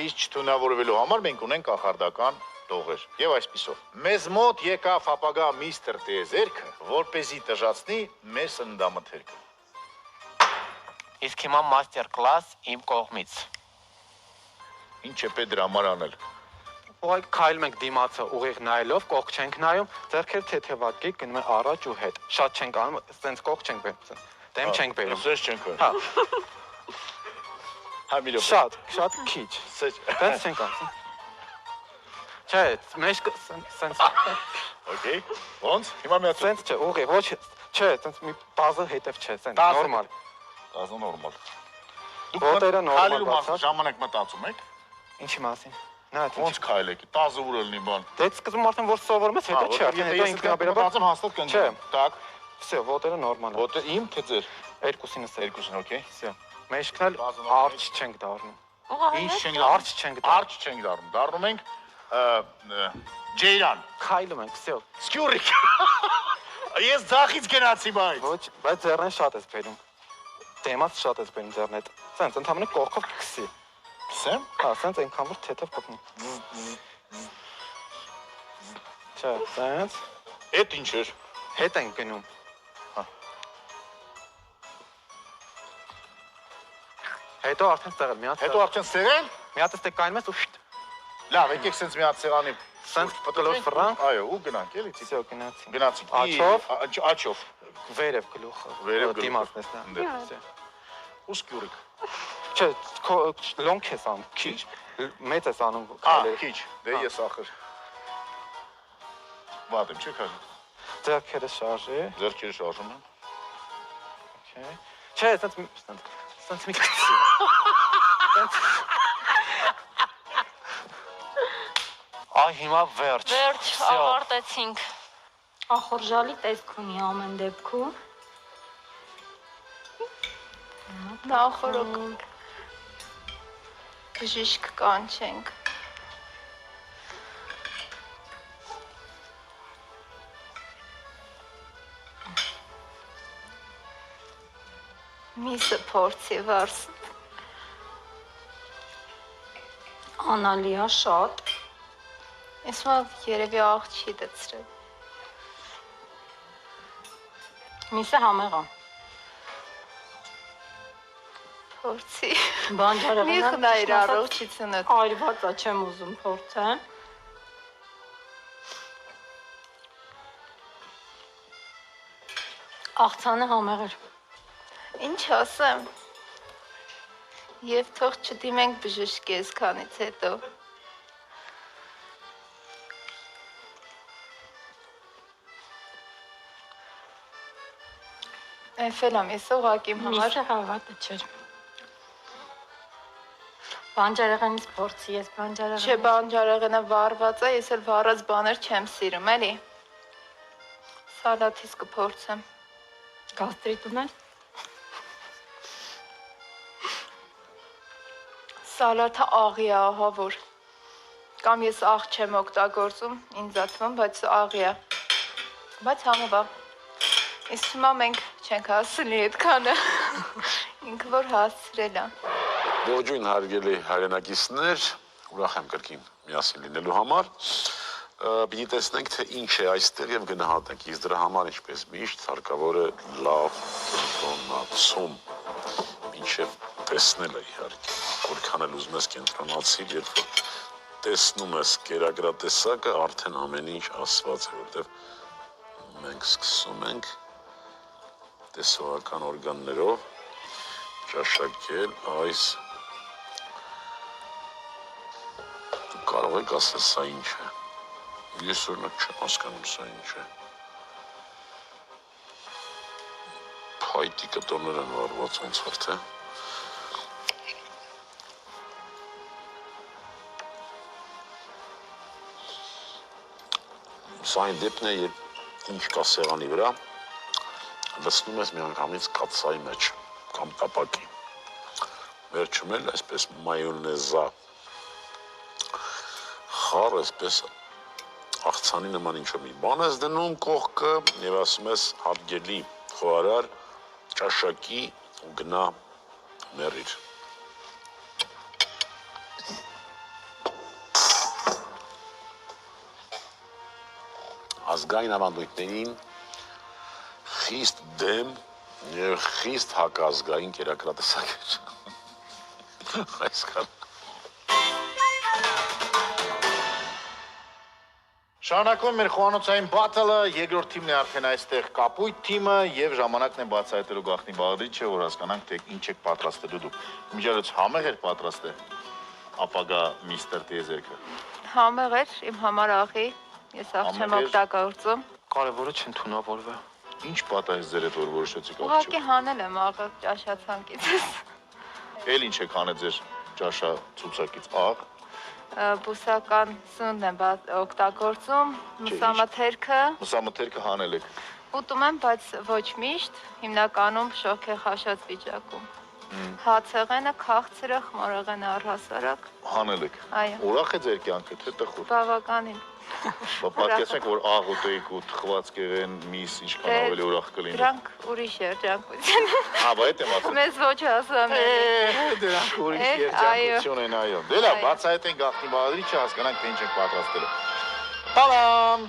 Իսկ չթունավորվելու համար մենք ունենք կախարդական տողեր։ Եվ այսպիսով, մեզ մոտ եկավ ապագա միստր Տիեզերքը, որպեսզի տժացնի մեր սննդամթերքը։ Իսկ հիմա մաստեր կլաս իմ կողմից։ Ինչ է պետք դրա համար անել։ Ուղղակի քայլում ենք դիմացը ուղիղ նայելով, կողք չենք նայում, ձեռքերը թեթևակի գնում են առաջ ու հետ։ Շատ չենք անում, սենց կողք չենք բերում։ Դեմ չենք բերում։ Սես չենք բերում։ Հա, Հա մի լոկ։ շատ քիչ։ Սես։ Դենց չենք անում։ Չէ, մեջ սենց Okay։ Ոնց։ Հիմա մի հատ սենց չէ, ուղիղ, ոչ չէ, սենց մի բազը հետև չէ, սենց Բազը նորմալ։ Դազը նորմալ։ Ոտերը նորմալ Քայլելու բացած։ մասին ժամանակ մտածում եք։ Ինչի մասին։ Նա Ոնց քայլեք։ 10 ուր լինի բան։ Դե սկզբում արդեն որ սովորում ես, հետո չի, արդեն հետո ինքնաբերաբար։ մտածում հաստատ Չէ։ կընկնեմ։ Так։ Всё, ոտերը նորմալ։ Ոտը իմ թե ձեր։ Երկուսինս է։ Երկուսն, okay։ Всё։ Մեջքն էլ Բազը նորմալ է։ արջ չենք դառնում։ Ինչ չենք Արջ չենք դառնում։ Արջ չենք դառնում։ Դառնում ենք Ջեյրան։ Քայլում ենք, всё։ Սկյուրիկ։ Ես ձախից գնացի բայց։ Ոչ, բայց ձեռնեն շատ ես բերում։ Դեմաց շատ ես բերում ձեռնը։ Սենց ընդհանրապես կողքով կքսի։ Սեմ։ Հա, սենց այնքան որ թեթև կպնի։ Չէ, սենց Էդ ինչ էր։ հետ են գնում։ Հա։ Հետո արդեն ստեղել մի հատ։ Հետո արդեն սեղան։ մի հատ ստե կայնում ես ու շտ։ Լավ, եկեք սենց մի հատ սեղանի։ Սենց պտլով ֆրանկ։ Այո, ու գնանք, էլի։ Всё, գնացին։ Գնացինք։ Աչով։ Աչով։ Վերև գլուխը։ Վերև գլուխը։ Դիմացն էս նա։ Դե։ Всё։ Ու սկյուրիկ։ Չէ, լոնք ես անում, քիչ։ Մեծ ես անում Ա, քայլերը։ քիչ։ Դե ես ախր։ Վատ եմ, չէ՞ քաշ։ Ձեռքերը շարժի։ Ձեռքերը շարժում եմ։ Okay։ Չէ, սենց մի քիչ։ Այ հիմա վերջ։ Վերջ, Всё։ ավարտեցինք։ Ախորժալի տեսք ունի ամեն դեպքում։ Նախորոք բժիշկ կանչենք։ Միսը փորձի վարս։ Անալիա շատ։ Ես մա երևի աղ չի դծրել։ Միսը համեղ է։ Փորձի։ Մի Բանջարեղենը խնայր առողջությունը։ այրված է, չեմ ուզում փորձեմ։ Աղցանը համեղ էր։ Ինչ ասեմ։ Եվ թող չդիմենք բժշկես քանից հետո։ Էֆելամ, ես ուղղակի իմ համար Միսը հավատը չէր։ Բանջարեղենից փորձի, ես չէ բանջարեղեն։ բանջարեղենը վառված է, ես էլ վառած բաներ չեմ սիրում, էլի։ Սալաթից կփորձեմ։ Գաստրիտ ունես։ Սալաթը աղի է, ահա որ։ Կամ ես աղ չեմ օգտագործում, ինձ ատվում, բայց աղի է։ Բայց համով է։ Իսկ հիմա մենք չենք հասցնի այդքանը։ Ինքը որ հասցրել է։ Ողջույն հարգելի հայրենակիցներ, ուրախ եմ կրկին միասին լինելու համար։ Պիտի տեսնենք, թե ինչ է այստեղ եւ գնահատենք։ Իսկ դրա համար ինչպես միշտ հարկավոր է լավ կենտրոնացում։ Մինչեւ տեսնելը իհարկե։ Որքան էլ ուզում ես կենտրոնացիր, երբ որ տեսնում ես կերակրատեսակը, արդեն ամեն ինչ ասված է, որտեվ մենք սկսում ենք տեսողական օրգաններով ճաշակել այս դու կարող եք ասել սա ինչ է ես օրինակ չեմ հասկանում սա ինչ է փայտի կտորներ են վառված ոնց որ թե սա այն դեպքն է երբ ինչ կա սեղանի վրա լցնում ես միանգամից կաթսայի մեջ կամ տապակի վերջում էլ այսպես մայոնեզա խառ այսպես աղցանի նման ինչ-որ մի բան ես դնում կողքը եւ ասում ես հարգելի խոհարար ճաշակի ու գնա մեռիր ազգային ավանդույթներին խիստ դեմ եւ խիստ հակազգային կերակրատեսակ էր։ Այսքան։ Շարունակում մեր խոհանոցային բաթլը, երկրորդ թիմն է արդեն այստեղ կապույտ թիմը եւ ժամանակն է բացահայտելու գաղտնի բաղադրիչը, որ հասկանանք թե ինչ եք պատրաստելու դուք։ Միջալից համեղ էր պատրաստել ապագա միստր տիեզերքը։ Համեղ էր իմ համար աղի, ես աղ չեմ օգտագործում։ Կարևորը չընդունավորվի։ Ինչ պատահեց ձեր հետ որ որոշեցիք Ուղղակի հանել եմ աղը ճաշացանկից։ Էլ ինչ եք հանել ձեր ճաշա ցուցակից աղ։ Բուսական սնունդ եմ օգտագործում, մսամթերքը։ Մսամթերքը հանել եք։ Ուտում եմ, բայց ոչ միշտ, հիմնականում շոգ է խաշած վիճակում։ Հացեղենը, քաղցրը, խմորեղենը առհասարակ։ Հանել եք։ Այո։ Ուրախ է ձեր կյանքը, թե տխուր։ Բավականին։ Պատկերացնեք, որ աղ ուտեիք ու թխված կեղեն միս ինչքան ավելի ուրախ կլինի։ Դրանք ուրիշ երջանկություն։ Հա, բա այդ եմ ասում։ Մեզ ոչ հասանելի։ Դրանք ուրիշ երջանկություն են, այո։ Դե լավ, բացահայտենք գաղտնի բաղադրիչը, հասկանանք թե ինչ եք պատրաստելու։ Տալամ։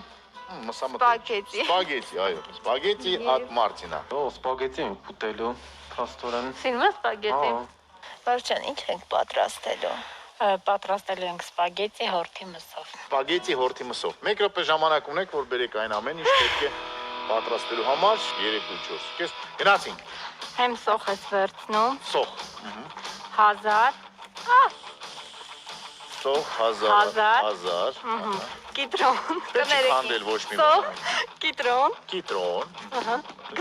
Սպագետի։ Սպագետի, այո։ Սպագետի at Martina։ Ո, սպագետի եմ ուտելու, փաստորեն։ Սիրում ես սպագետի։ Բարչան, ինչ ենք պատրաստելու։ Պատրաստելու ենք սպագետի հորթի մսով։ Սպագետի հորթի մսով։ 1 րոպե ժամանակ ունեք, որ բերեք այն ամեն ինչ պետք է պատրաստելու համար 3-4։ Կես գնացինք։ Հեմ սոխ ես վերցնում։ Սոխ։ 1000 Սոխ 1000։ կիտրոն։ Քանդել ոչ մի բան։ Կիտրոն։ Կիտրոն։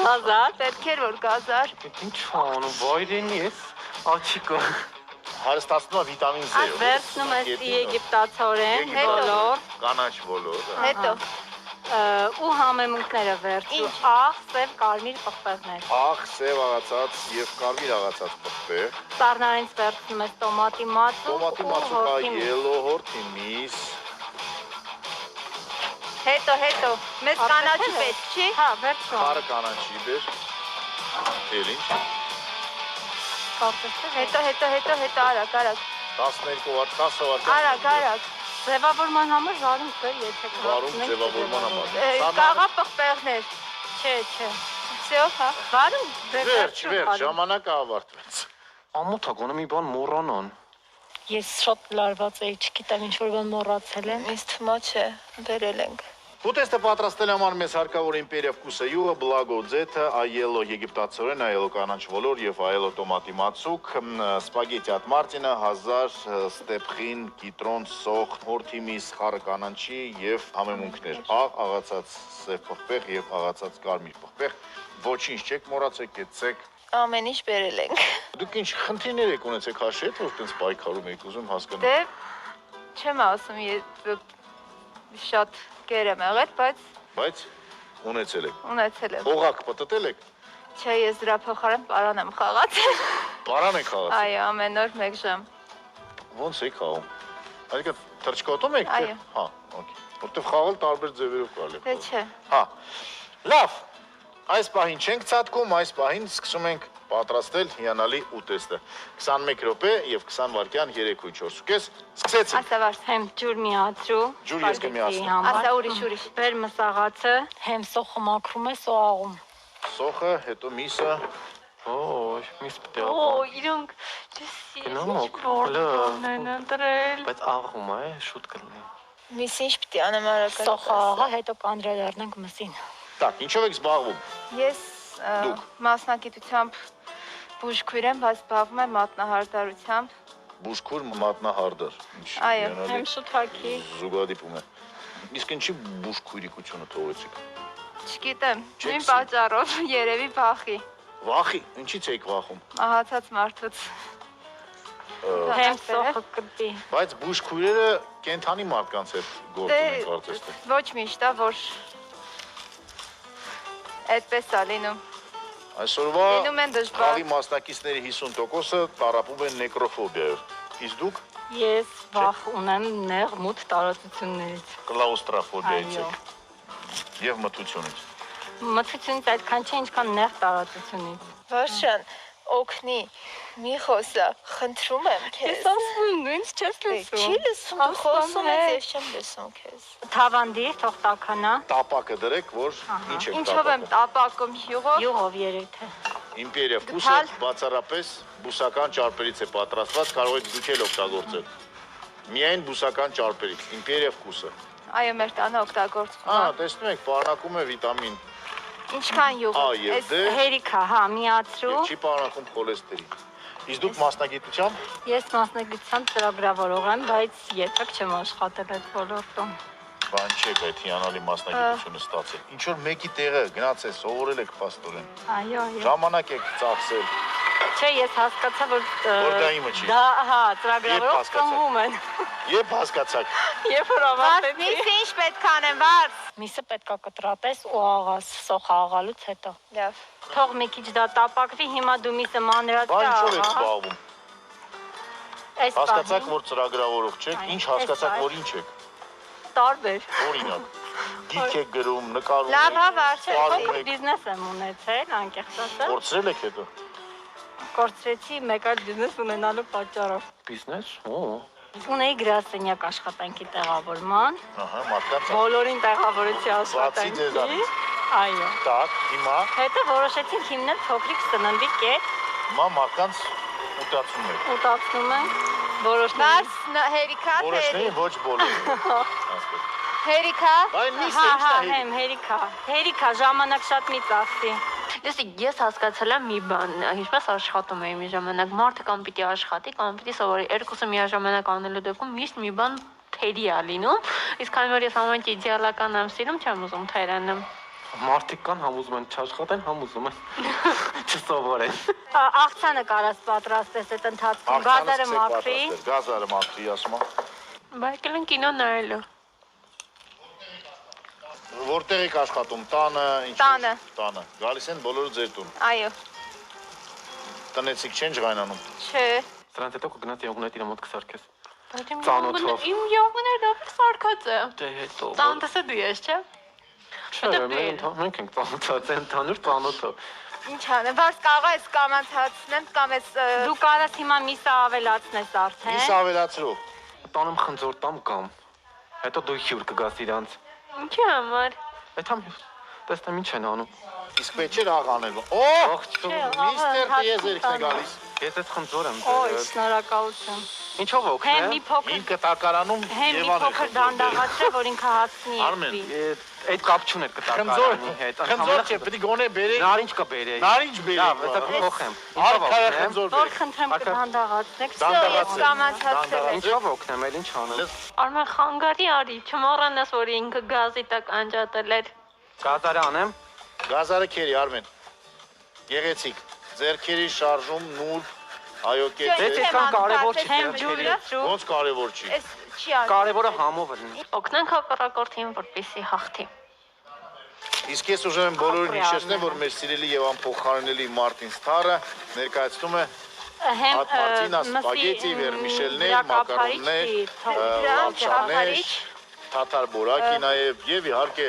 Գազար։ Պետք էր որ գազար։ Ինչ անում, վայրենի ես, աղջիկը։ Հարստացնում է վիտամին C-ով։ Վերցնում ես եգիպտացորեն, բոլոր, Կանաչ բոլոր։ Հետո ու համեմունքները վերցու, աղ, սև, կարմիր պղպեղներ։ Աղ, սև աղացած եւ կարմիր աղացած պղպեղ։ Սառնարից վերցնում ես տոմատի մածուկ, Տոմատի մածուկա, ելո, հորթի միս։ Հետո մեզ կանաչի պետք չի։ Հա, վերցնում։ Խարը կանաչի բեր։ Էլ ինչ։ Հետո արագ։ 12 վար, 10 վար։ Արագ։ Ձևավորման համար ժարունք կր, եթե Վարում ձևավորման համար։ Կաղա պղպեղներ։ Չէ։ Всё, հա։ Բարում, Վերջ, ժամանակը ավարտվեց։ Ամոթա գոնե մի բան մոռանան։ Ես շատ լարված էի, չգիտեմ ինչ որ բան մոռացել եմ։ Ինձ թվում չէ, վերել ենք։ Ուտեստը պատրաստել համար մեզ հարկավոր իմպերիա վկուսը յուղը, բլագո ձեթը, այելո եգիպտացորեն, այելո կանաչ ոլոր եւ այելո տոմատի մածուկ, սպագետի ատմարտինը, 1000 ստեփխին, կիտրոն, սոխ, հորթիմիս, խառը կանանչի եւ համեմունքներ։ Աղացած սև պղպեղ եւ աղացած կարմիր պղպեղ։ Ոչինչ չեք մոռացեք, կեցեք։ Ամեն ինչ վերել ենք։ Դուք ինչ խնդիրներ եք ունեցեք հաշի հետ, որ տենց պայքարում եք ուզում հասկանալ։ Դե չեմ ասում, ես շատ գեր եմ եղել, Բայց ունեցել եք։ ունեցել եմ։ Օղակ պտտել եք։ Չէ, ես դրա փոխարեն պարան եմ խաղացել։ Պարան եք խաղացել։ Այո, ամեն օր 1 ժամ։ Ոնց եք խաղում։ Այսինքն թռչկոտում եք, թե։ Այո։ Հա, օքեյ։ Որտեվ խաղալ տարբեր ձևերով կարելի է։ Դե չէ։ Հա։ Լավ։ Այս պահին չենք ցածկում, այս պահին սկսում ենք պատրաստել հիանալի ուտեստը։ 21 րոպե եւ 20 վայրկյան 3:04. Սկսեցինք։ Ասա վարս։ Հեմ ջուր միացրու։ Ջուր ես կմիացնեմ։ Ասա ուրիշ։ Բեր մսաղացը, հեմ սոխը մաքրում է սոաղում։ Սոխը, հետո միսը։ Ոյ, միս պետք է Օ, աղում։ իրենք Գնամոք, ճիշտ են ընտրել։ Բայց աղում է, շուտ կլինի։ Միս ինչ պիտի անեմ արական։ Սոխը աղա, հետո կանդրադառնանք մսին։ Так, ինչով եք զբաղվում։ Ես Դուք։ մասնակցությամբ բուժքույր եմ, բայց զբաղվում եմ մատնահարդարությամբ։ Բուժքույր մատնահարդար։ Ինչ Այո, հիանալի Հեմ շութակի։ զուգադիպում է։ Իսկ ինչի բուժքույրիկությունը թողեցիք։ Չգիտեմ, Չեք նույն սիրում։ պատճառով երևի վախի։ Վախի, ինչից եք վախում։ Ահացած մարդուց։ Հեմ սոխը կպի։ Բայց բուժքույրերը կենթանի մարդկանց հետ գործ Դե ունեն կարծես թե։ ոչ միշտ է, որ այդպես է լինում։ Այսօրվա Լինում են դժվար։ խաղի մասնակիցների 50%-ը տառապում են նեկրոֆոբիայով։ Իսկ դուք Ես վախ ունեմ նեղ մութ տարածություններից։ կլաուստրաֆոբիայից Այո։ եք եւ մթությունից։ Մթությունից այդքան չէ, ինչքան նեղ տարածությունից։ Վարշան, օգնի, մի խոսա, խնդրում եմ քեզ։ Ես ասում եմ, ինձ չես լսում։ Չի լսում, դու խոսում ես, ես չեմ լսում քեզ։ Թավանդի, թող տականա։ Տապակը դրեք, որ ինչ եք Ինչով եմ տապակում հյուղով։ Յուղով երեք թե։ Իմպերիա ֆուսը Գտալ։ բացառապես բուսական ճարպերից է պատրաստված, կարող եք դուք էլ օգտագործել։ Միայն բուսական ճարպերից, իմպերիա ֆուսը։ Այո, մեր տանը օգտագործվում Ահա, է։ տեսնում եք, պարունակում է վիտամին Ինչքան A յուղով։ եւ Էս D Հերիքա, հա, միացրու։ եւ չի պարունակում խոլեստերին։ Իսկ դուք մասնագիտությամբ Ես մասնագիտությամբ ծրագրավորող եմ, բայց երբեք չեմ աշխատել այդ ոլորտում։ բան չեք այդ հիանալի մասնագիտությունը ստացել։ Ինչ որ մեկի տեղը գնացել, սովորել եք փաստորեն։ Այո, այո։ Ժամանակ եք ծախսել։ Չէ, ես հասկացա, որ Որ դա իմը չի։ Դա, հա, Երբ ծրագրավորող հասկացաք։ կմվում են։ Երբ հասկացաք։ Երբ որ Վարս, ավարտեցի։ միսը ինչ պետք անեմ, վարս։ Միսը պետքա կտրատես ու աղաս, սոխը աղալուց հետո։ Լավ։ Թող մի քիչ դա տապակվի, հիմա դու միսը մանրացա։ Բա ինչով եք զբաղվում։ Այս Հասկացաք, որ ծրագրավորող չեք, Այո, ինչ այս հասկացաք, պահին։ որ ինչ եք։ տարբեր։ Օրինակ, գիրք եք գրում, նկարում Լավ, եք, հա, վարս։ պարում Փոքր եք, բիզնես եմ ունեցել, անկեղծ ասած։ կորցրել եք հետո։ Կորցրեցի մեկ այլ բիզնես ունենալու պատճառով։ Բիզնես։ Օ։ Ունեի գրասենյակ աշխատանքի տեղավորման, Ահա, մարդկանց։ բոլորին տեղավորեցի աշխատանքի։ ձեզանից։ Այո։ Так, հիմա Հետո որոշեցինք հիմնել փոքրիկ սննդի կետ, հիմա մարդկանց ուտացում եք։ ուտացնում ենք, որոշների։ Վարս, հերիքա, Որոշների ոչ բոլորը։ Ասես։ հերիքա։ Բայց միսը Հա, ինչն հա, է։ հեմ, հերիքա։ Հերիքա, ժամանակ շատ մի ծախսի։ Ես հասկացել եմ մի բան, ինչպես աշխատում էի մի ժամանակ, մարդը կամ պիտի աշխատի, կամ պիտի սովորի, երկուսը միաժամանակ անելու դեպքում միշտ մի բան թերի է լինում, իսկ քանի որ ես ամեն ինչ իդեալական եմ սիրում, չեմ ուզում թեր անեմ։ Մարդիկ կան համ ուզում են չաշխատեն, համ ուզում են չսովորեն։ Աղցանը կարաս պատրաստես այդ ընթացքում, գազերը մաքրի։ Գազերը մաքրի, ասում եմ։ Բայց եկել են կինո նայելու։ Որտեղ եք աշխատում, տանը, ինչ։ Տանը։ Տանը։ Գալիս են բոլորը ձեր տուն։ Այո։ Տնեցիք չեն ջղայնանում։ Չէ։ Սրանց հետո կգնաց եղունետ իր մոտ կսարքես։ Ծանոթով։ Իմ յոգներ դեպի սարկած է։ Դե հետո։ Տանտեսը դու ես, չէ։ Չէ, մենք ենք ծանոթած, ընդհանուր ծանոթով։ Ինչ անեմ, վարս կարող ես կամ անցածնեմ, կամ ես Դու կարաս հիմա միսը ավելացնես արդեն։ Միս ավելացրու։ Տանում խնձոր տամ կամ։ Հետո դու հյուր կգաս իրանց։ Ինչի համար։ Այդ համ տեսնեմ ինչ են անում։ Իսկ պետք չէր աղանել։ Օ, Ողջույն։ միստր Տիեզերքն է գալիս։ Ես այդ խնձոր եմ Օй, դրել։ շնորհակալություն։ Ինչով Հեն օգնել։ մի փոքր Ինքը տակարանում Հեն մի փոքր դանդաղացրե, որ ինքը հացնի Արմեն, էլի։ Այդ կապ չուներ Խնձոր, կտակարանի հետ։ խնձոր չէ, պետք է գոնե բերեք։ Նարինջ կբերեի։ Նարինջ Լավ, բերեք։ դա կփոխեմ։ Արքայա Ինչով օգնեմ։ խնձոր Որ բերեք։ խնդրեմ կդանդաղացնեք։ Դանդաղացրեք։ Ես կամացացել եմ։ Ինչով օգնեմ, էլ ինչ անեմ։ Արմեն խանգարի արի, չմոռանաս, որ ինքը գազի տակ անջատել էր։ Գազարը անեմ։ Գազարը քերի Արմեն։ Գեղեցիկ։ Ձերքերի շարժում նուր, այո Դե կեցեք։ այդքան կարևոր չի։ Հեմ ջուրը, ջուր։ Ոնց կարևոր չի։ Էս չի անում։ Կարևորը համով լինի։ Օգնենք հակառակորդին, որպեսզի հաղթի։ Իսկ ես ուժում եմ բոլորին հիշեցնեմ, որ մեր սիրելի եւ անփոխարինելի Մարտին Սթարը ներկայացնում է Հեմ Ատմարտինա, սպագետի, վերմիշելներ, մակարոններ, լանչաներ, թաթար բորակի նաև եւ իհարկե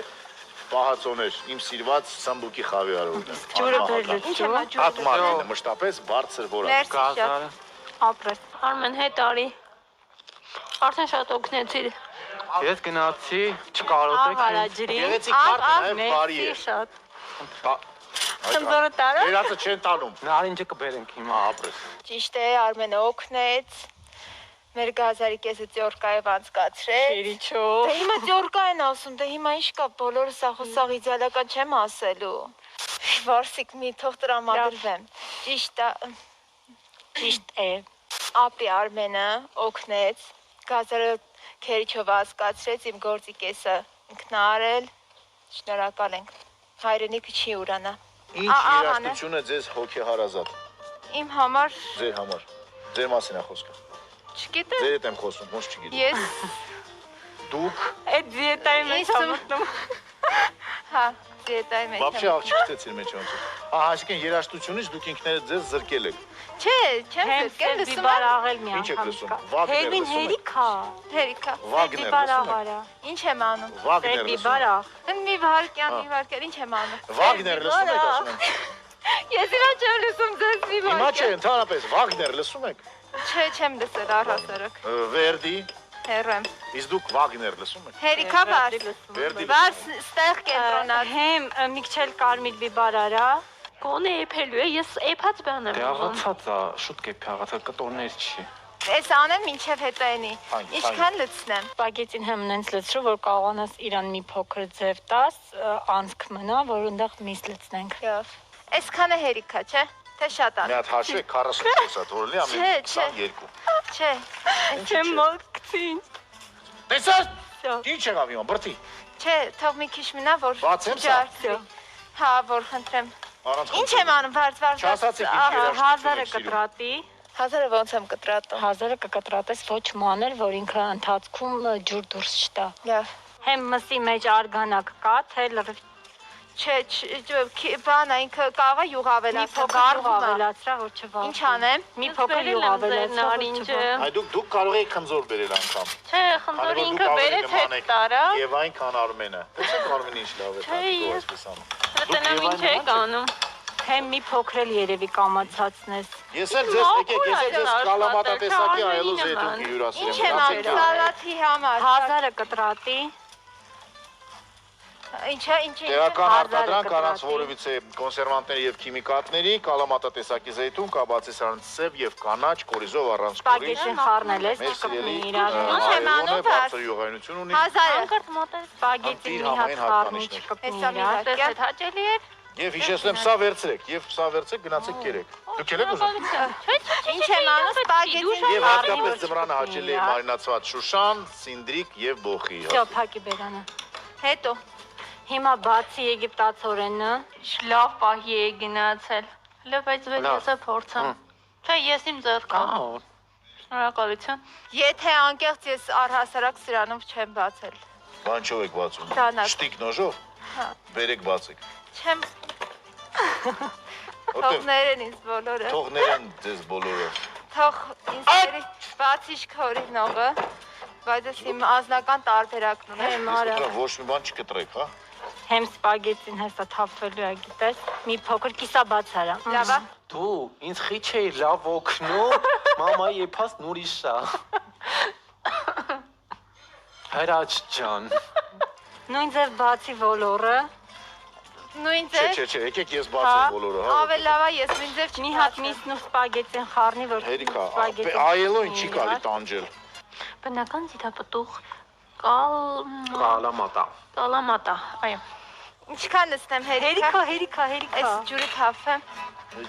պահածոներ, իմ սիրված սամբուկի խավիարը։ ջուրը բերել Ինչ եմ աջուրը։ Ատմարտինը մշտապես բարձր որակ։ Մերսի շատ։ Գազարը։ ապրես։ Արմեն հետ արի։ Արդեն շատ օգնեցիր։ Ես գնացի, չկարոտեք։ Աղարաջրի։ Գեղեցիկ մարդը նաև բարի է։ Շատ։ Բա- Խնդրը տարա։ Վերածը չեն տանում։ Նարինջը կբերենք հիմա։ Ապրես։ Ճիշտ է, Արմենը օգնեց։ Մեր գազարի կեսը ծյորկայով անցկացրեց։ Շիրիչո։ Դե հիմա ծյորկա են ասում, դե հիմա ինչ կա, բոլորը սաղ իդեալական չեմ ասելու։ Վարսիկ մի թող տրամադրվեմ։ Ճիշտ է։ Ապրի Արմենը օգնեց, գազարը քերիչով անցկացրեց, իմ գործի կեսը ինքն արել։ Շնորհակալ ենք։ Հայրենիքը չի ուրանա։ Ինչ երաժշտություն է ձեզ հոգեհարազատ։ Իմ համար Ձեր համար։ Ձեր մասին է խոսքը։ չգիտեմ, Ձեր հետ եմ խոսում, ոնց չգիտեմ։ ես Դուք Այդ դիետայի մեջ համտնում։ հա, դիետայի մեջ Բաբշե եմ։ աղջիկ ցեցիր մեջ ոնց։ Ահա, այսինքն երաժշտությունից դուք ինքներդ ձեզ զրկել եք։ Չէ, չեմ Հենց զրկել, լսում բիբար եմ։ աղել մի Ինչ եք անգամ լսում։ կա։ Վագներ Հերվին լսում եք։ հերիքա։ Հերիքա։ Վագներ Բիբար լսում եք։ աղարա։ Ինչ եմ անում։ Վագներ լսում Բիբար եք։ աղ։ Մի վարկյան, ինչ եմ անում։ Վագներ լսում եք ասում եմ։ Ես իրա չեմ լսում ձեզ մի Հիմա չէ, վարկյան։ ընդհանրապես Վագներ լսում եք։ Չէ, չեմ լսել առհասարակ։ Վերդի, Հերեմ։ իսկ դուք Վագներ լսում եք։ Հերիքա բար։ Վերդի։ Բար ստեղ կենտրոնած։ Հեմ միքչել կարմիր բիբար արա։ Կոնե էփելու է, ես էփած բան եմ Դե ուզում։ աղացած է, շուտ կեփի աղացած կտորներ չի։ Էս անեմ ինչև հետայնի։ Հայն, Ինչքան լցնեմ։ Սպագետին հեմ նենց լցրու, որ կարողանաս իրան մի փոքր ձև տաս, անցք մնա, որ այնտեղ միս լցնենք։ Լավ։ Այսքանը հերիքա, չէ։ Թե շատ Մի ա։ հատ հաշվեք 44 հատ որլի ամեն Չէ, 22։ Չէ։ Չեմ մոքցին։ Տեսա՞ր։ Ինչ եղավ հիմա, բրտի։ Չէ, թող մի քիչ մնա, որ Բացեմ սա։ ջարդի։ Հա, որ խնդրեմ։ Առանց Ինչ եմ անում, վարձ։ Չասացեք ինչ Ահա երաժշտություն 1000-ը եք սիրում։ կտրատի, Հազարը ոնց եմ կտրատում։ 1000-ը կկտրատես ոչ մանր, որ ինքը ընթացքում ջուր դուրս չտա։ Լավ։ Հեմ մսի մեջ արգանակ կա, թե լրիվ Չէ, բանա ինքը կարող է յուղ մի ավելացնել, փոքր յուղ բարվում է։ ավելացրա, որ չվաղ։ Ինչ անեմ։ Մի փոքր յուղ ավելացրա, որ նարինջը։ չվաղ։ Այ դուք կարող եք խնձոր բերել անգամ։ Չէ, խնդրի ինքը բերեց հետ տարա։ Եվ այնքան Արմենը։ Տեսեք Արմենը ինչ լավ է Չէ, տակու ես- այսպես անում։ Տնեմ ինչ եք անում։ Հեմ մի փոքր էլ երևի կամացածնես։ Ես էլ ձեզ եկեք, ես էլ ձեզ կալամատա տեսակի այլոց զեյթունքի հյուրասիրեմ։ Ինչ եմ անում սալաթի համար։ 1000-ը կտրատի, Ինչա, ինչ։ Տեղական արտադրանք կտրատի։ առանց որևիցե կոնսերվանտների եւ քիմիկատների, կալամատա տեսակի զեյթուն, կաբացի սրանց սև եւ կանաչ, կորիզով առանց կորի։ սպագետին խառնել ես, Մեր կպնի սիրելի իրար։ Ինչ եմ անում, այոնը բաց։ բարձր յուղայնություն ունի։ 1000-ը։ Անկարդ մոտես։ Սպագետին մի հատ համային խառնի հատկանիշներ։ չկպնի Հեսա մի իրար։ հատ։ Դες հետ հաճելի էր։ Եվ հիշեցնեմ, սա վերցրեք, եւ սա վերցրեք, գնացեք կերեք։ Դուք եք ուզում։ Ինչ եմ անում սպագետին։ Եվ հատկապես ձմռանը հաճելի է մարինացված շուշան, սինդրիկ եւ բոխի։ Всё, փակի բերանը։ Հետո։ Հիմա բացի եգիպտացորենը, Լավ պահի է գնացել։ Հələ բայց Լավ։ ես է փորձեմ։ Չէ, ես իմ ձեռքով։ Ահա, Շնորհակալություն։ Եթե անկեղծ ես առհասարակ սրանով չեմ բացել։ Բանչով եք բացում։ Դանակ։ Շտիկ նոժով։ Հա։ Բերեք բացեք։ Չեմ Որտեղ թողներեն ինձ բոլորը։ թողներ են ձեզ բոլորը։ Թող ինձ բերի բացի շքորինողը, բայց ես իմ անձնական տարբերակն ունեմ։ հեմ արա, Դրա ոչ մի բան չկտրեք, հա։ հեմ սպագետին հեսա թափվելու է, գիտես, մի փոքր կիսաբաց արա։ Լավ է։ դու ինձ խիչ էի լավ օգնում, մամայի եփած նուրիշա։ Հրաչ ջան։ Նույն ձև բացի ոլորը, Նույն Չէ, ձև։ չէ, եկեք ես բացեմ բոլորը, հա։ Ավելի լավ է ես նույն ձև Մի հատ միսն ու սպագետին խառնի, որ Հերիքա, սպագետին այելոն չի կարի տանջել։ Բնական ձիթապտուղ կալ Կալամատա։ կալամատա, այո։ Ինչքան նստեմ հերիքա։ հերիքա։ Այս ջուրը թափեմ։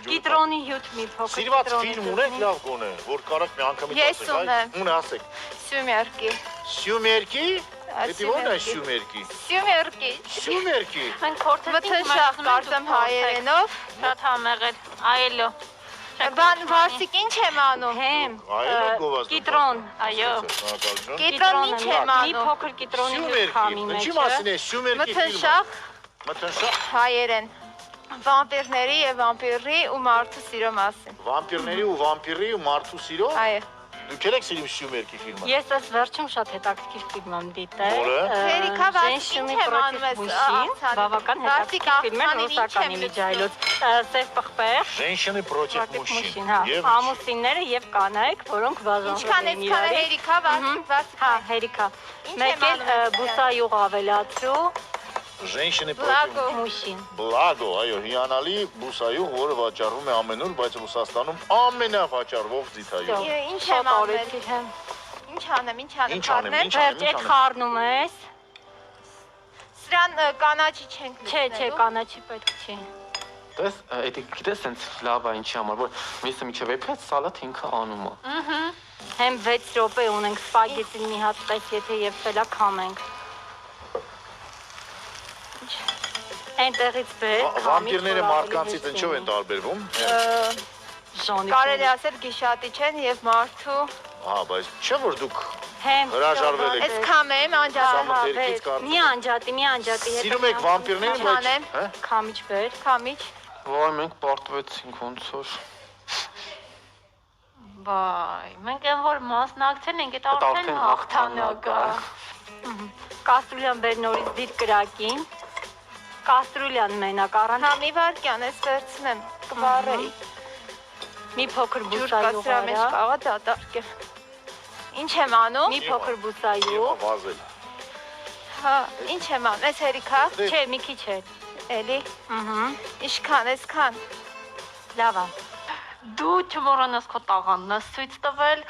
Կիտրոնի հյութ մի փոքր։ Սիրված ֆիլմ ունեք լավ գոնե, որ կարաք մի անգամից Ես ունեմ։ Ունե ասեք։ Սյումերկի։ Սյումերկի։ Դա ո՞ն է սյումերկի։ Սյումերկի։ Սյումերկի։ Մենք փորձեցինք Մթնշաղ կարծեմ հայերենով։ շատ համեղել, այելո։ Բան վարսիկ ինչ եմ անում։ Հեմ։ Այո, գովազդ։ Կիտրոն։ Այո։ Կիտրոն ինչ եմ Մի անում։ փոքր կիտրոնի հյութ խամի Սյումերկի։ մեջ։ Ինչի մասին է սյումերկի ֆիլմը։ Մթնշաղ Մթնշաղ։ հայերեն։ Վամպիրների եւ վամպիրի ու մարդու սիրո մասին։ Վամպիրների ու վամպիրի ու մարդու սիրո։ Այո։ Դուք եք սիրում սյումերկի ֆիլմը։ Ես այս վերջում շատ հետաքրքիր ֆիլմ եմ դիտել։ Որը։ Հերիքա վարսիկ Женщины ինչ եմ անում против ես мужчин, բավական Վարսիկ հետաքրքիր ֆիլմ է աղջկանին ինչ ռուսական եմ իմիջայլոց։ Սև պղպեղ, Женщины против против мужчин։ мужчин, հա։ Եվ Ամուսինները եւ կանայք, որոնք բաժանվում Ինչքան են էսքան է հերիքա վարսիկ։ Հա, հերիքա։ Ինչ Մեկ եմ էլ անում բուսայուղ ավելացրու Женщины Բլագո։ против մужчин։ Բլագո, այո, հիանալի բուսայուղ, որը վաճառվում է ամենուր, բայց Ռուսաստանում ամենավաճառվող ձիթայուղ։ Ինչ եմ անել։ Շոտորեցի հեմ։ Ինչ անեմ, ինչ անեմ, Ինչ անեմ, խառնեմ։ ինչ Վերջ այդ խառնում ես։ Սրան կանաչի չենք Չէ, կանաչի պետք չի։ Դες էդի գիտես sense լավ է ինչի համար, որ միսը միջև էփած սալատ ինքը անում է։ Հեմ 6 րոպե ունենք սպագետին մի հատ պես, եթե եւ ֆելա քամենք։ Այնտեղից բեր։ Վամպիրները մարդկանցից ինչով են տարբերվում։ Ժոնի։ Կարելի ասել գիշատի չեն եւ մարդու։ Հա, բայց չէ որ դուք Հեմ հրաժարվել եք։ Այս կամեմ անջահ Մտերքից կարծում։ Մի անջատի։ Սիրում եք վամպիրներին, բայց Անեմ։ հա։ Քամիչ բեր։ Քամիչ։ Որ մենք պարտվեցինք ոնց որ։ Վայ, մենք այն որ մասնակցել ենք, այդ Այդ արդեն արդեն հաղթանակ է։ Կաստրուլյան բեր նորից դիր կրակին։ Կաստրուլյան մենակ առանց Հա մի վարքյան էս վերցնեմ, կվառեի։ մի փոքր Ջուր կա բուսայուղ սրա մեջ արա։ կաղա դատարկ է։ Ինչ եմ անում։ Մի փոքր բուսայուղ։ Վազել։ Հա, ինչ եմ անում։ Էս հերիքա։ Չէ, մի քիչ է։ Էլի։ Ահա։ Ինչքան, այսքան։ Լավ է։ Դու չմոռանաս քո տաղանն ես ցույց տվել։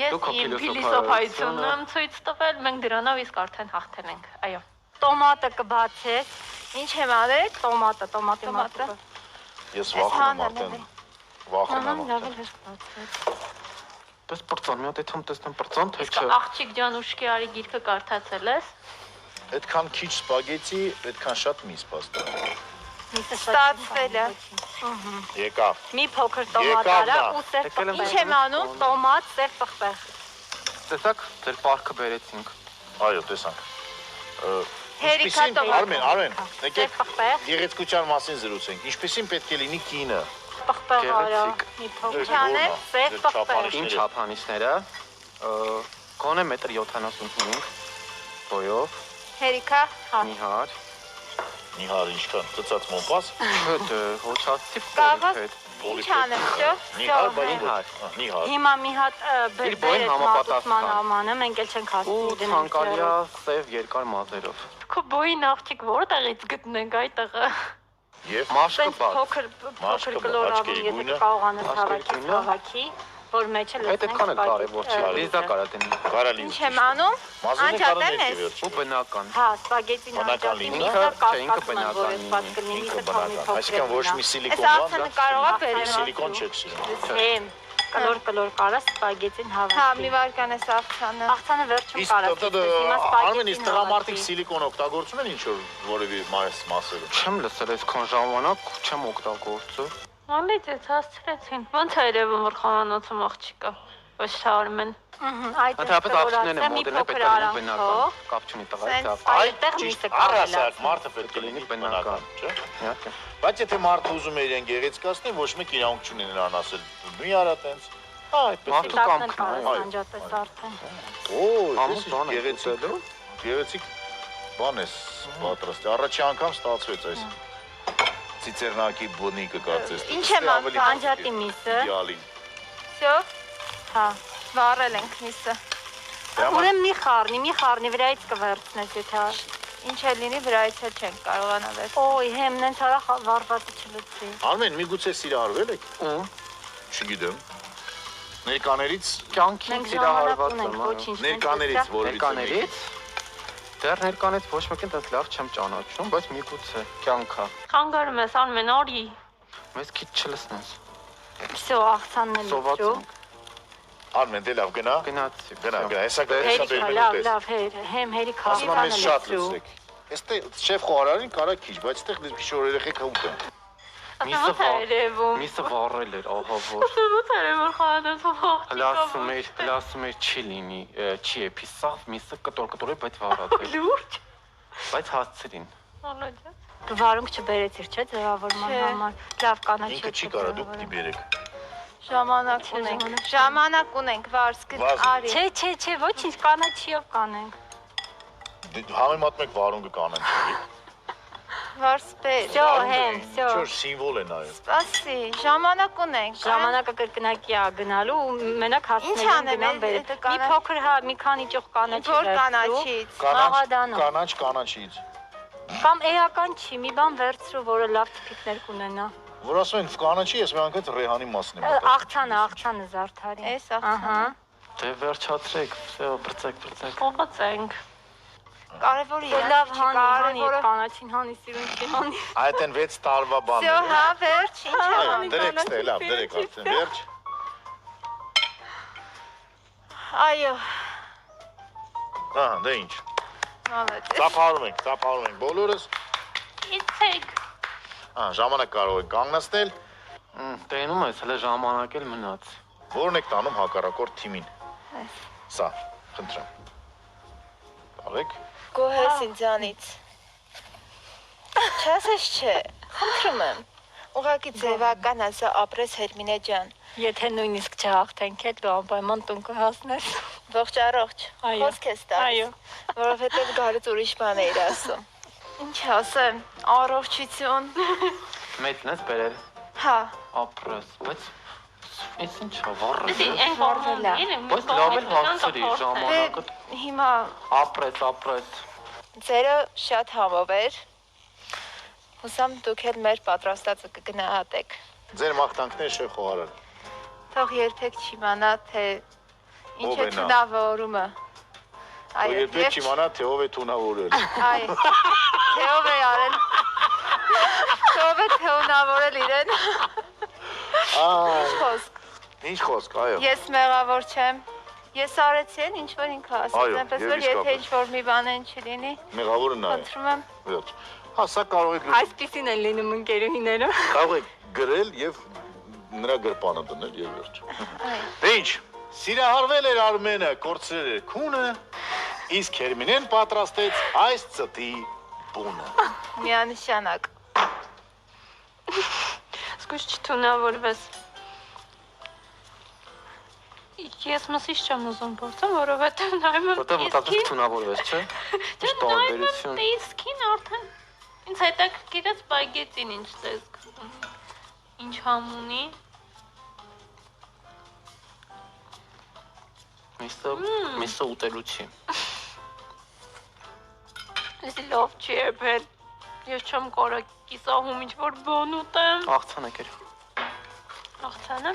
Ես Դու քո իմ փիլիսոփայությունը փիլիսոփայությունն եմ ցույց տվել, մենք դրանով իսկ արդեն հաղթել ենք։ Այո։ Տոմատը կբացես։ Ինչ եմ անել։ Տոմատը Տոմատը։ մատը։ Ես Այս վախենում հանեմ արդեն։ էլի։ Վախենում Լավ արդեն։ է բացես։ Դες պրծան, մի հատ այդում տեսնեմ պրծան, թե Իսկ չէ։ աղջիկ ջան ուշքի արի գիրքը կարդացել ես։ Այդքան քիչ սպագետի, այդքան շատ միս պաստա։ Միսը Ստացվել է։ Եկավ։ Մի փոքր տոմատ Եկավ արա նա։ ու սև Եկել եմ Ինչ պղպեղ։ եմ անում։ Տոմատ, սև պղպեղ։ Տեսակ, ձեր պարկը բերեցինք։ Այո, տեսանք։ Հերիքա Ինչպեսին տոմատ։ Արմեն, Սև եկեք պղպեղ, գեղեցկության մասին զրուցենք։ Ինչպեսին պետք է լինի կինը։ պղպեղ արա։ Գեղեցիկ։ Մի փոքր։ Չանեմ, սև պղպեղ։ Իմ չափանիշները գոնե 1.75 բոյով, Հերիքա։ նիհար, Նիհար ինչքան ծծած մոմպաս։ հոտ հոչացի Կաղազ։ փոքր։ Ինչ անեմ, շո։ Նիհար, բայց Նիհար։ նիհար։ Հիմա մի հատ Իր բոյին բեր համապատասխան։ մատուցման համանը, մենք էլ չենք Ու հասցնի ցանկալիա սև երկար մազերով։ Քո բոյին աղջիկ որտեղից գտնենք այդտեղը։ Եվ Մաշկը Սենց բաց։ փոքր կլորավուն, աչքերի եթե գույնը, կարողանաս աչքերի հավաքել գույնը։ հավաքի, որ մեջը Այդ լցնենք այդքան էլ կարևոր չէ։ Լիզա կարա դնի։ կարալի։ Ինչ եմ անում։ Մազանը Անջատեմ կարան ես։ վերջ։ Ու բնական։ Հա, սպագետին Բնական անջատի լինի, միսը չէ, ինքը կասկածում եմ, որ բնական էսպած լինի, կլինի, Ինքը միսը քամի բնական։ Այսինքն ոչ մի Այս սիլիկոն բան, աղցանը կարող է բերել։ սիլիկոն չեք սիրում։ Հեմ, կլոր կարա սպագետին Հա, մի հավաքի։ վարքան էս աղցանը։ Աղցանը վերջում Իսկ կարա։ Արմեն, իսկ տղամարդիկ սիլիկոն օգտագործում են ինչ որ որևէ մասերում։ Չեմ լսել այսքան ժամանակ, չեմ օգտագործում։ Ալից էս հասցրեցին։ Ոնց է երևում որ խանանոցում աղջիկը։ Ոչ շարմեն։ Այդ Ընդհանրապես աղջիկներն են մոդելը պետք է լինի բնական, կապ չունի տղայի հետ։ Այդտեղ միսը Առասարակ կարելի մարդը պետք է լինի բնական, չէ՞։ Իհարկե։ Բայց եթե մարդը ուզում է իրեն գեղեցկացնել, ոչ մեկ իրավունք չունի նրան ասել դու արա տենց։ Հա, այդպես։ Մարդու Տակն կամքն է, կարես այո։ անջատես արդեն։ Օ, Ամուր բան է գեղեցիկ։ Գեղեցիկ բան է պատրաստ։ Առաջի անգամ ստացվեց այս ծիծեռնակի բունիկը կարծես։ Ինչ եմ անում, անջատի միսը։ Իդեալի։ Շո։ Հա։ Վառել ենք միսը։ Ուրեմն մի խառնի վրայից կվերցնես, եթե Ինչ է լինի վրայից էլ չենք կարողանա վերցնել։ Օй, հեմնեն ցարա վարվածը չլծի։ Արմեն, միգուցե սիրահարվել եք։ Ու Չգիտեմ։ Ներկաներից, կյանքի Մենք ժամանակ սիրահարված ունենք, եմ։ ոչինչ։ ներկաներից որից Ներկաներից դեռ ներկանից ոչ մեկին դες լավ չեմ ճանաչում, բայց միգուցե կյանքա։ Խանգարում ես Արմեն արի։ Մեզ քիչ չլսնես։ Всё, աղցանն էլ Սոված լճու։ ենք։ Արմեն, դե լավ գնա։ Գնացի։ Գնա, հեսա Հերիք, բեր լավ, մենուտես։ լավ, հեմ հերիք Ասում եմ մեզ շատ լծու։ լսեք։ Այստեղ շեֆ խոհարարին կարա քիչ, բայց այստեղ դες քիչ երեխեք հուտեն։ Միսը երևում։ Միսը վառել էր, ահա որ։ Ո՞ւր երևում խանութը Լասում էր չի լինի, չի էփի սավ, միսը կտոր է, բայց վառած էր։ լուրջ։ Բայց հասցրին։ Մոլոդյա։ Վարունգ չբերեցիր, չէ՞, ձևավորման Չէ։ համար։ Լավ կանաչ Ինքը չի կարա դուք դիբերեք։ Ժամանակ ունենք։ Ժամանակ ունենք, Վարսկի Վազգ։ արի։ Չէ, ոչինչ, կանաչիով կանենք։ Համեմատում եք վարունգը կանանչի։ Վարսպեր։ Всё, հեմ, всё։ Ինչ սիմվոլ է նայում։ Սպասի, ժամանակ ունենք։ Ժամանակը կրկնակի է գնալու ու մենակ Ինչ հասնելու անեմ, գնամ բերել։ դա Մի կանաչ- փոքր հա, մի քանի ճոխ կանաչի Որ վերցրու, կանաչից։ Մաղադանում։ Կանաչից։ Կամ էական չի, մի բան վերցրու, որը լավ տիպիկներ կունենա։ Որ ասում են կանաչի, ես մի անգամ ռեհանի մասն եմ։ Աղցանը զարդարի։ Էս աղցանը։ Դե վերջացրեք, всё, բրծեք։ Փողոցենք։ Կարևորը Դե լավ հանի, կանաչին հանի, սիրուն չի հանի։ Այդ են 6 տարվա Всё, բաները։ հա, վերջ, ինչ է։ Դրեք ստե, լավ, դրեք արդեն վերջ։ Այո, Ահա, դե ինչ։ մալաց։ Ծափարում ենք բոլորս։ Իցեք։ Ժամանակ կարող եք կանգնացնել։ Տենում ես, հələ ժամանակ էլ մնաց։ Որն եք տանում հակառակորդ թիմին։ Սա, խնդրեմ։ Տարեք։ Գոհես ինձանից։ Չասես չէ, խնդրում եմ։ Ուղղակի ձևական ասա ապրես Հերմինե ջան։ Եթե նույնիսկ չհաղթենք, հետ դու անպայման տուն կհասնես։ Ողջ առողջ։ Այո, Խոսք ես տալիս։ այո։ Որովհետև գարուց ուրիշ բան էիր ասում։ Ինչ ասեմ, առողջություն։ Մեծն ես բերել, Հա, ապրես, բայց ես ինչ վառել Դե է։ այն վարվելա։ Բայց լավ էլ հասցրի դե ժամանակը։ հիմա Ապրես։ ձերը շատ համով էր։ Հուսամ դուք էլ մեր պատրաստածը կգնահատեք։ Ձեր մաղթանքներ շեֆ խոհարար։ Թող երբեք չիմանա, թե ինչ Ով է է նա։ թունավորումը։ Որ երբեք չիմանա, թե ով է թունավորել։ Այ, թե ով է արել։ Թե ով է թունավորել իրեն։ Խոսք։ Ինչ խոսք, այո։ Ես մեղավոր չեմ։ Ես արեցի են ինչ որ ինքը Այո, ասաց, այնպես եւ որ եթե իսկապես։ ինչ որ մի բան են չլինի, Մեղավորը նա է։ խնդրում եմ։ Վերջ։ Հա, սա կարող եք Այսպիսին են լինում ընկերուհիները։ կարող եք գրել եւ նրա գրպանը դնել եւ վերջ։ Դե ինչ, սիրահարվել էր Արմենը, կորցրել էր քունը, իսկ Հերմինեն պատրաստեց այս ծտի բունը։ Միանշանակ։ Սկուշ չթունավորվես։ Ես մսից չեմ ուզում գործեմ, որովհետև նայում եմ Որտե մտածում ես թունավորվես, չէ՞։ Չէ, նայում եմ տարբերություն։ տեսքին արդեն ինձ հետաքրքիր է սպագետին ինչ տեսք։ Ինչ համ ունի։ Միսը ուտելու չի։ Ես լավ չի եպել։ Ես չեմ կարող կիսահում ինչ որ բան ուտեմ։ Աղցան եկեր։ Աղցանը։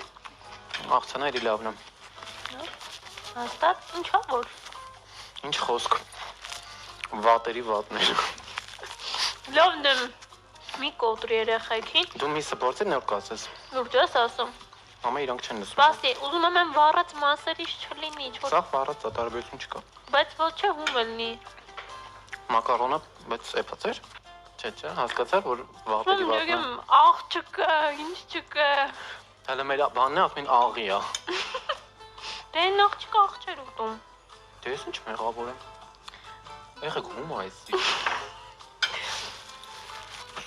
Աղցանը էլի լավն է։ Հաստատ ինչա որ։ Ինչ խոսք։ Վատերի վատներ։ Լավ դեմ։ Մի կոտրի երեխեքին։ Դու միսը գործել նոր կասես։ Լուրջ ես ասում։ Մամա իրանք չեն լսում։ Սպասի, ուզում եմ վառած մասերից չլինի, ինչ որ Սա վառած տարբերություն չկա։ բայց ոչ չէ հում լինի։ Մակարոնը, բայց էփած էր։ Չէ, հասկացար, որ վատերի վատն է։ Ում աղ չկա, ինչ չկա։ Հələ մեր բանն է, ասում են աղի է։ Դե նախ չկա աղ չեր ուտում։ Դե ես ինչ մեղավոր եմ։ Եղեք հում այսի։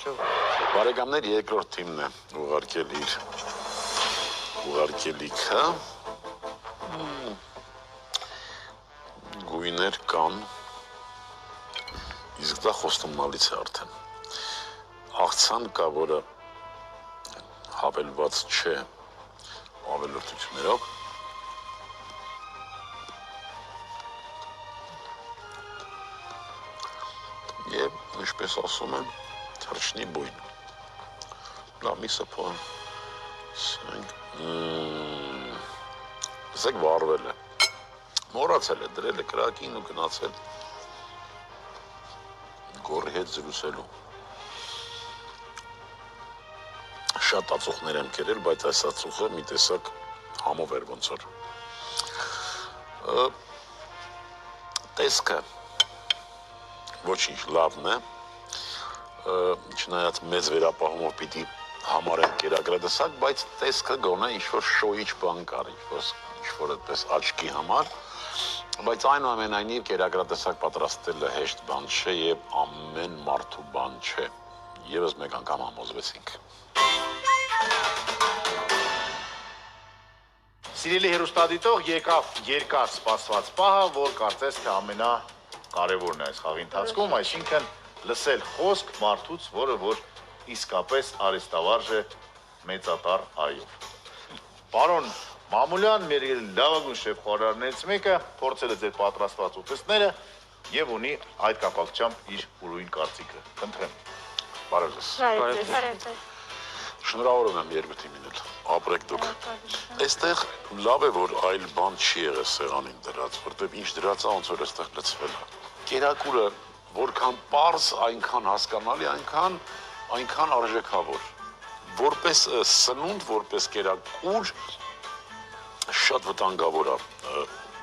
Բարեկամներ, երկրորդ թիմն է ուղարկել իր ուղարկելիքը։ Գույներ կան, իսկ դա խոստումնալից է արդեն։ Աղցան կա, որը հավելված չէ ավելորդություններով։ ինչպես ասում են, թռչնի բույն։ Լավ, մի սփոն։ Սենք վարվել է։ Մոռացել է, դրել է կրակին ու գնացել գորի հետ զրուցելու։ Շատ ածուխներ եմ կերել, բայց այս ածուխը մի տեսակ համով էր ոնց որ։ Տեսքը ոչինչ լավն է, չնայած մեծ վերապահումով պիտի համարեն կերակրատեսակ, բայց տեսքը գոնե ինչ-որ շոյիչ բան կար, ինչ-որ այդպես աչքի համար, բայց այնուամենայնիվ կերակրատեսակ պատրաստելը հեշտ բան չէ եւ ամեն մարդու բան չէ։ Եվս մեկ անգամ համոզվեցինք։ Սիրելի հեռուստադիտող, եկավ երկար սպասված պահը, որ կարծես թե ամենակարևորն է այս խաղի ընթացքում, այսինքն լսել խոսք մարդուց, որը որ իսկապես արհեստավարժ է մեծատար այով։ Պարոն Մամուլյան, մեր լավագույն շեֆ-խորհարներից մեկը, փորձել է ձեր պատրաստված ուտեստները եւ ունի այդ կապակցությամբ իր ուրույն կարծիքը։ Խնդրեմ։ Բարև ձեզ։ Շնորհավորում եմ երկու լինել։ Ապրեք դուք։ Այստեղ լավ է, որ այլ բան չի եղել սեղանին դրած, որտեղ ինչ դրած է, ոնց որ այստեղ լցվել է։ Կերակուրը որքան պարզ, այնքան հասկանալի, այնքան արժեքավոր։ Որպես սնունդ, որպես կերակուր շատ վտանգավոր է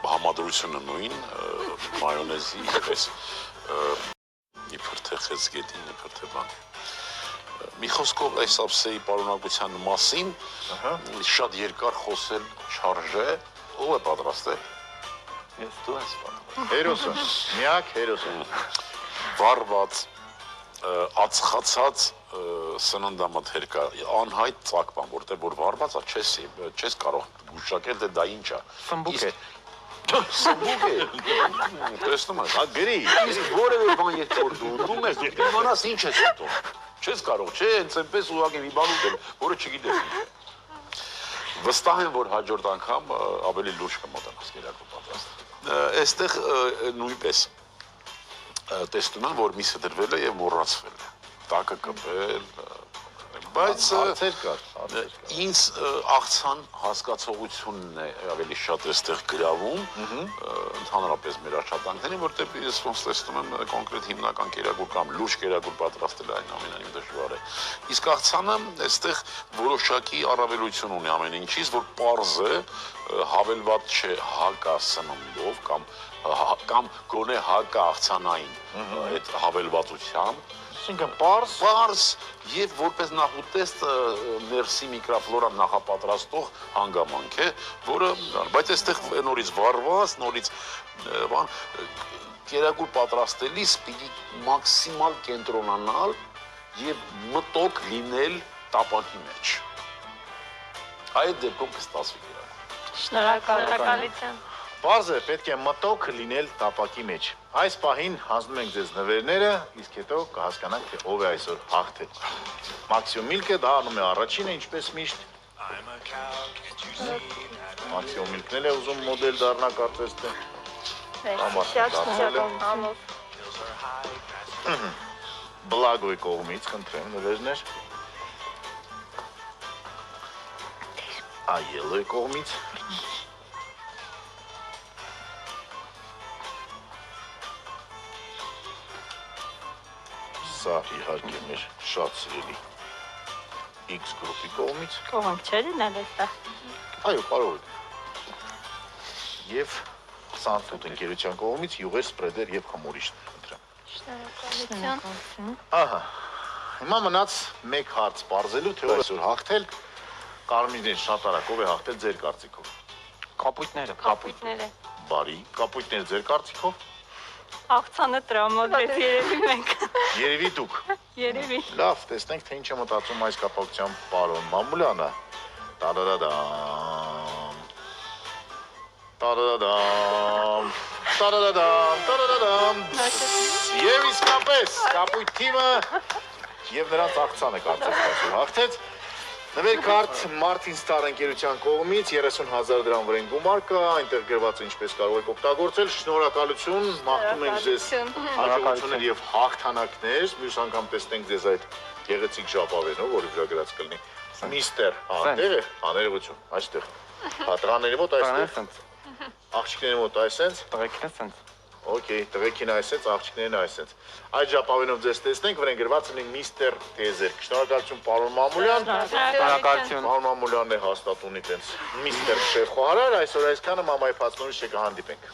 համադրությունը նույն մայոնեզի պես իբր թե խեցգետին, իբր թե բան։ Մի խոսքով այս ափսեի պարունակության մասին շատ երկար խոսել չարժե, ով է պատրաստել։ Ես դու ես պատրաստ։ Հերոսը, միակ հերոսը։ Վարված, ածխացած սննդամթերք է, անհայտ ծակման, որտեղ որ վարված է, չես կարող գուշակել, թե դա ինչ է։ Սմբուկ է։ Սմբուկ է։ Տեսնում ես, Հա գրի։ իսկ որևէ բան երբ որ դու ուտում ես, դու իմանաս ինչ ես ուտում։ Չես կարող, չէ, հենց այնպես ուղղակի մի բան ուտել, որը չգիտես ինչ է։ Վստահ եմ, որ հաջորդ անգամ ավելի լուրջ կմոտենաս կերակուր պատրաստել։ Այստեղ նույնպես տեսնում եմ, որ միսը դրվել է եւ մոռացվել է։ Տակը կպել, բայց Հարցեր կար։ ինձ աղցան հասկացողությունն է ավելի շատ այստեղ գրավում, ընդհանրապես մեր աշխատանքներին, որտեղ ես ոնց տեսնում եմ կոնկրետ հիմնական կերակուր կամ լուրջ կերակուր պատրաստելը այն ամենայն դժվար է։ Իսկ աղցանը այստեղ որոշակի առավելություն ունի ամեն ինչից, որ պարզ է, հավելված չէ հակա սննդով կամ գոնե հակա աղցանային այդ հավելվածությամբ։ Այսինքն պարզ եւ որպես նախուտեստ մերսի միկրոֆլորա նախապատրաստող հանգամանք է, որը բայց այստեղ նորից վարված, նորից բան կերակուր պատրաստելիս պիտի մաքսիմալ կենտրոնանալ եւ մտոք լինել տապակի մեջ։ Այդ դեպքում կստացվի կերակուր։ Շնորհակալություն։ Պարզ է, պետք է մտոք լինել տապակի մեջ։ Այս պահին հանձնում ենք ձեզ նվերները, իսկ հետո կհասկանանք, թե ով է այսօր հաղթել։ Մաքսիոմ Միլկը դա անում է առաջինը, ինչպես միշտ։ Մաքսիոմ Միլկն էլ է ուզում մոդել դառնա կարծես թե։ Բլագոյի կողմից խնդրեմ նվերներ։ Այելոյի կողմից։ Սա իհարկե մեր շատ սիրելի X գրուպի կողմից։ Կողմ չէ դնել այստեղ։ Այո, կարող եք։ Եվ Սանտուտ ընկերության կողմից յուղեր, սպրեդեր եւ խմորիչներ, խնդրեմ։ Շնորհակալություն։ Ահա։ Հիմա մնաց մեկ հարց բարձելու, թե ով այսօր հաղթել, Կարմիրեն շատ արագով է հաղթել ձեր կարծիքով։ Կապույտները։ Բարի, կապույտներ ձեր կարծիքով։ Աղցանը տրամադրեց երևի մենք։ Երևի դուք։ Երևի։ Լավ, տեսնենք թե ինչ է մտածում այս կապակցությամբ պարոն Մամուլյանը։ Տա-դա-դա-դամ։ Տա-դա-դա-դամ։ Տա-դա-դա-դամ, տա-դա-դա-դամ։ Եվ իսկապես կապույտ թիմը եւ նրանց աղցանը կարծես այսօր հաղթեց։ Նվերքարտ Մարտին Star ընկերության կողմից 30,000 դրամ վրան գումար կա, այնտեղ գրված է ինչպես կարող եք օգտագործել։ Շնորհակալություն, մաղթում ենք ձեզ հաջողություններ եւ հաղթանակներ։ Մյուս անգամ տեսնենք ձեզ այդ գեղեցիկ ժապավենով, որի վրա գրած կլինի Միստեր, տեղ է, աներողություն, այստեղ։ Պատրանների մոտ այստեղ։ Աղջիկների մոտ այսենց։ Տղեկին ասենց։ Okay, տղեկին այսենց, աղջիկներին այսենց։ Այդ ժապավենով ձեզ տեսնենք, վրան գրված ունի Միստեր Տեզեր։ Շնորհակալություն պարոն Մամուլյան։ Շնորհակալություն։ Պարոն Մամուլյանն է հաստատունի տենց Միստեր Շեխոհարար, այսօր այսքանը մամայի փածնորի շեկը հանդիպենք։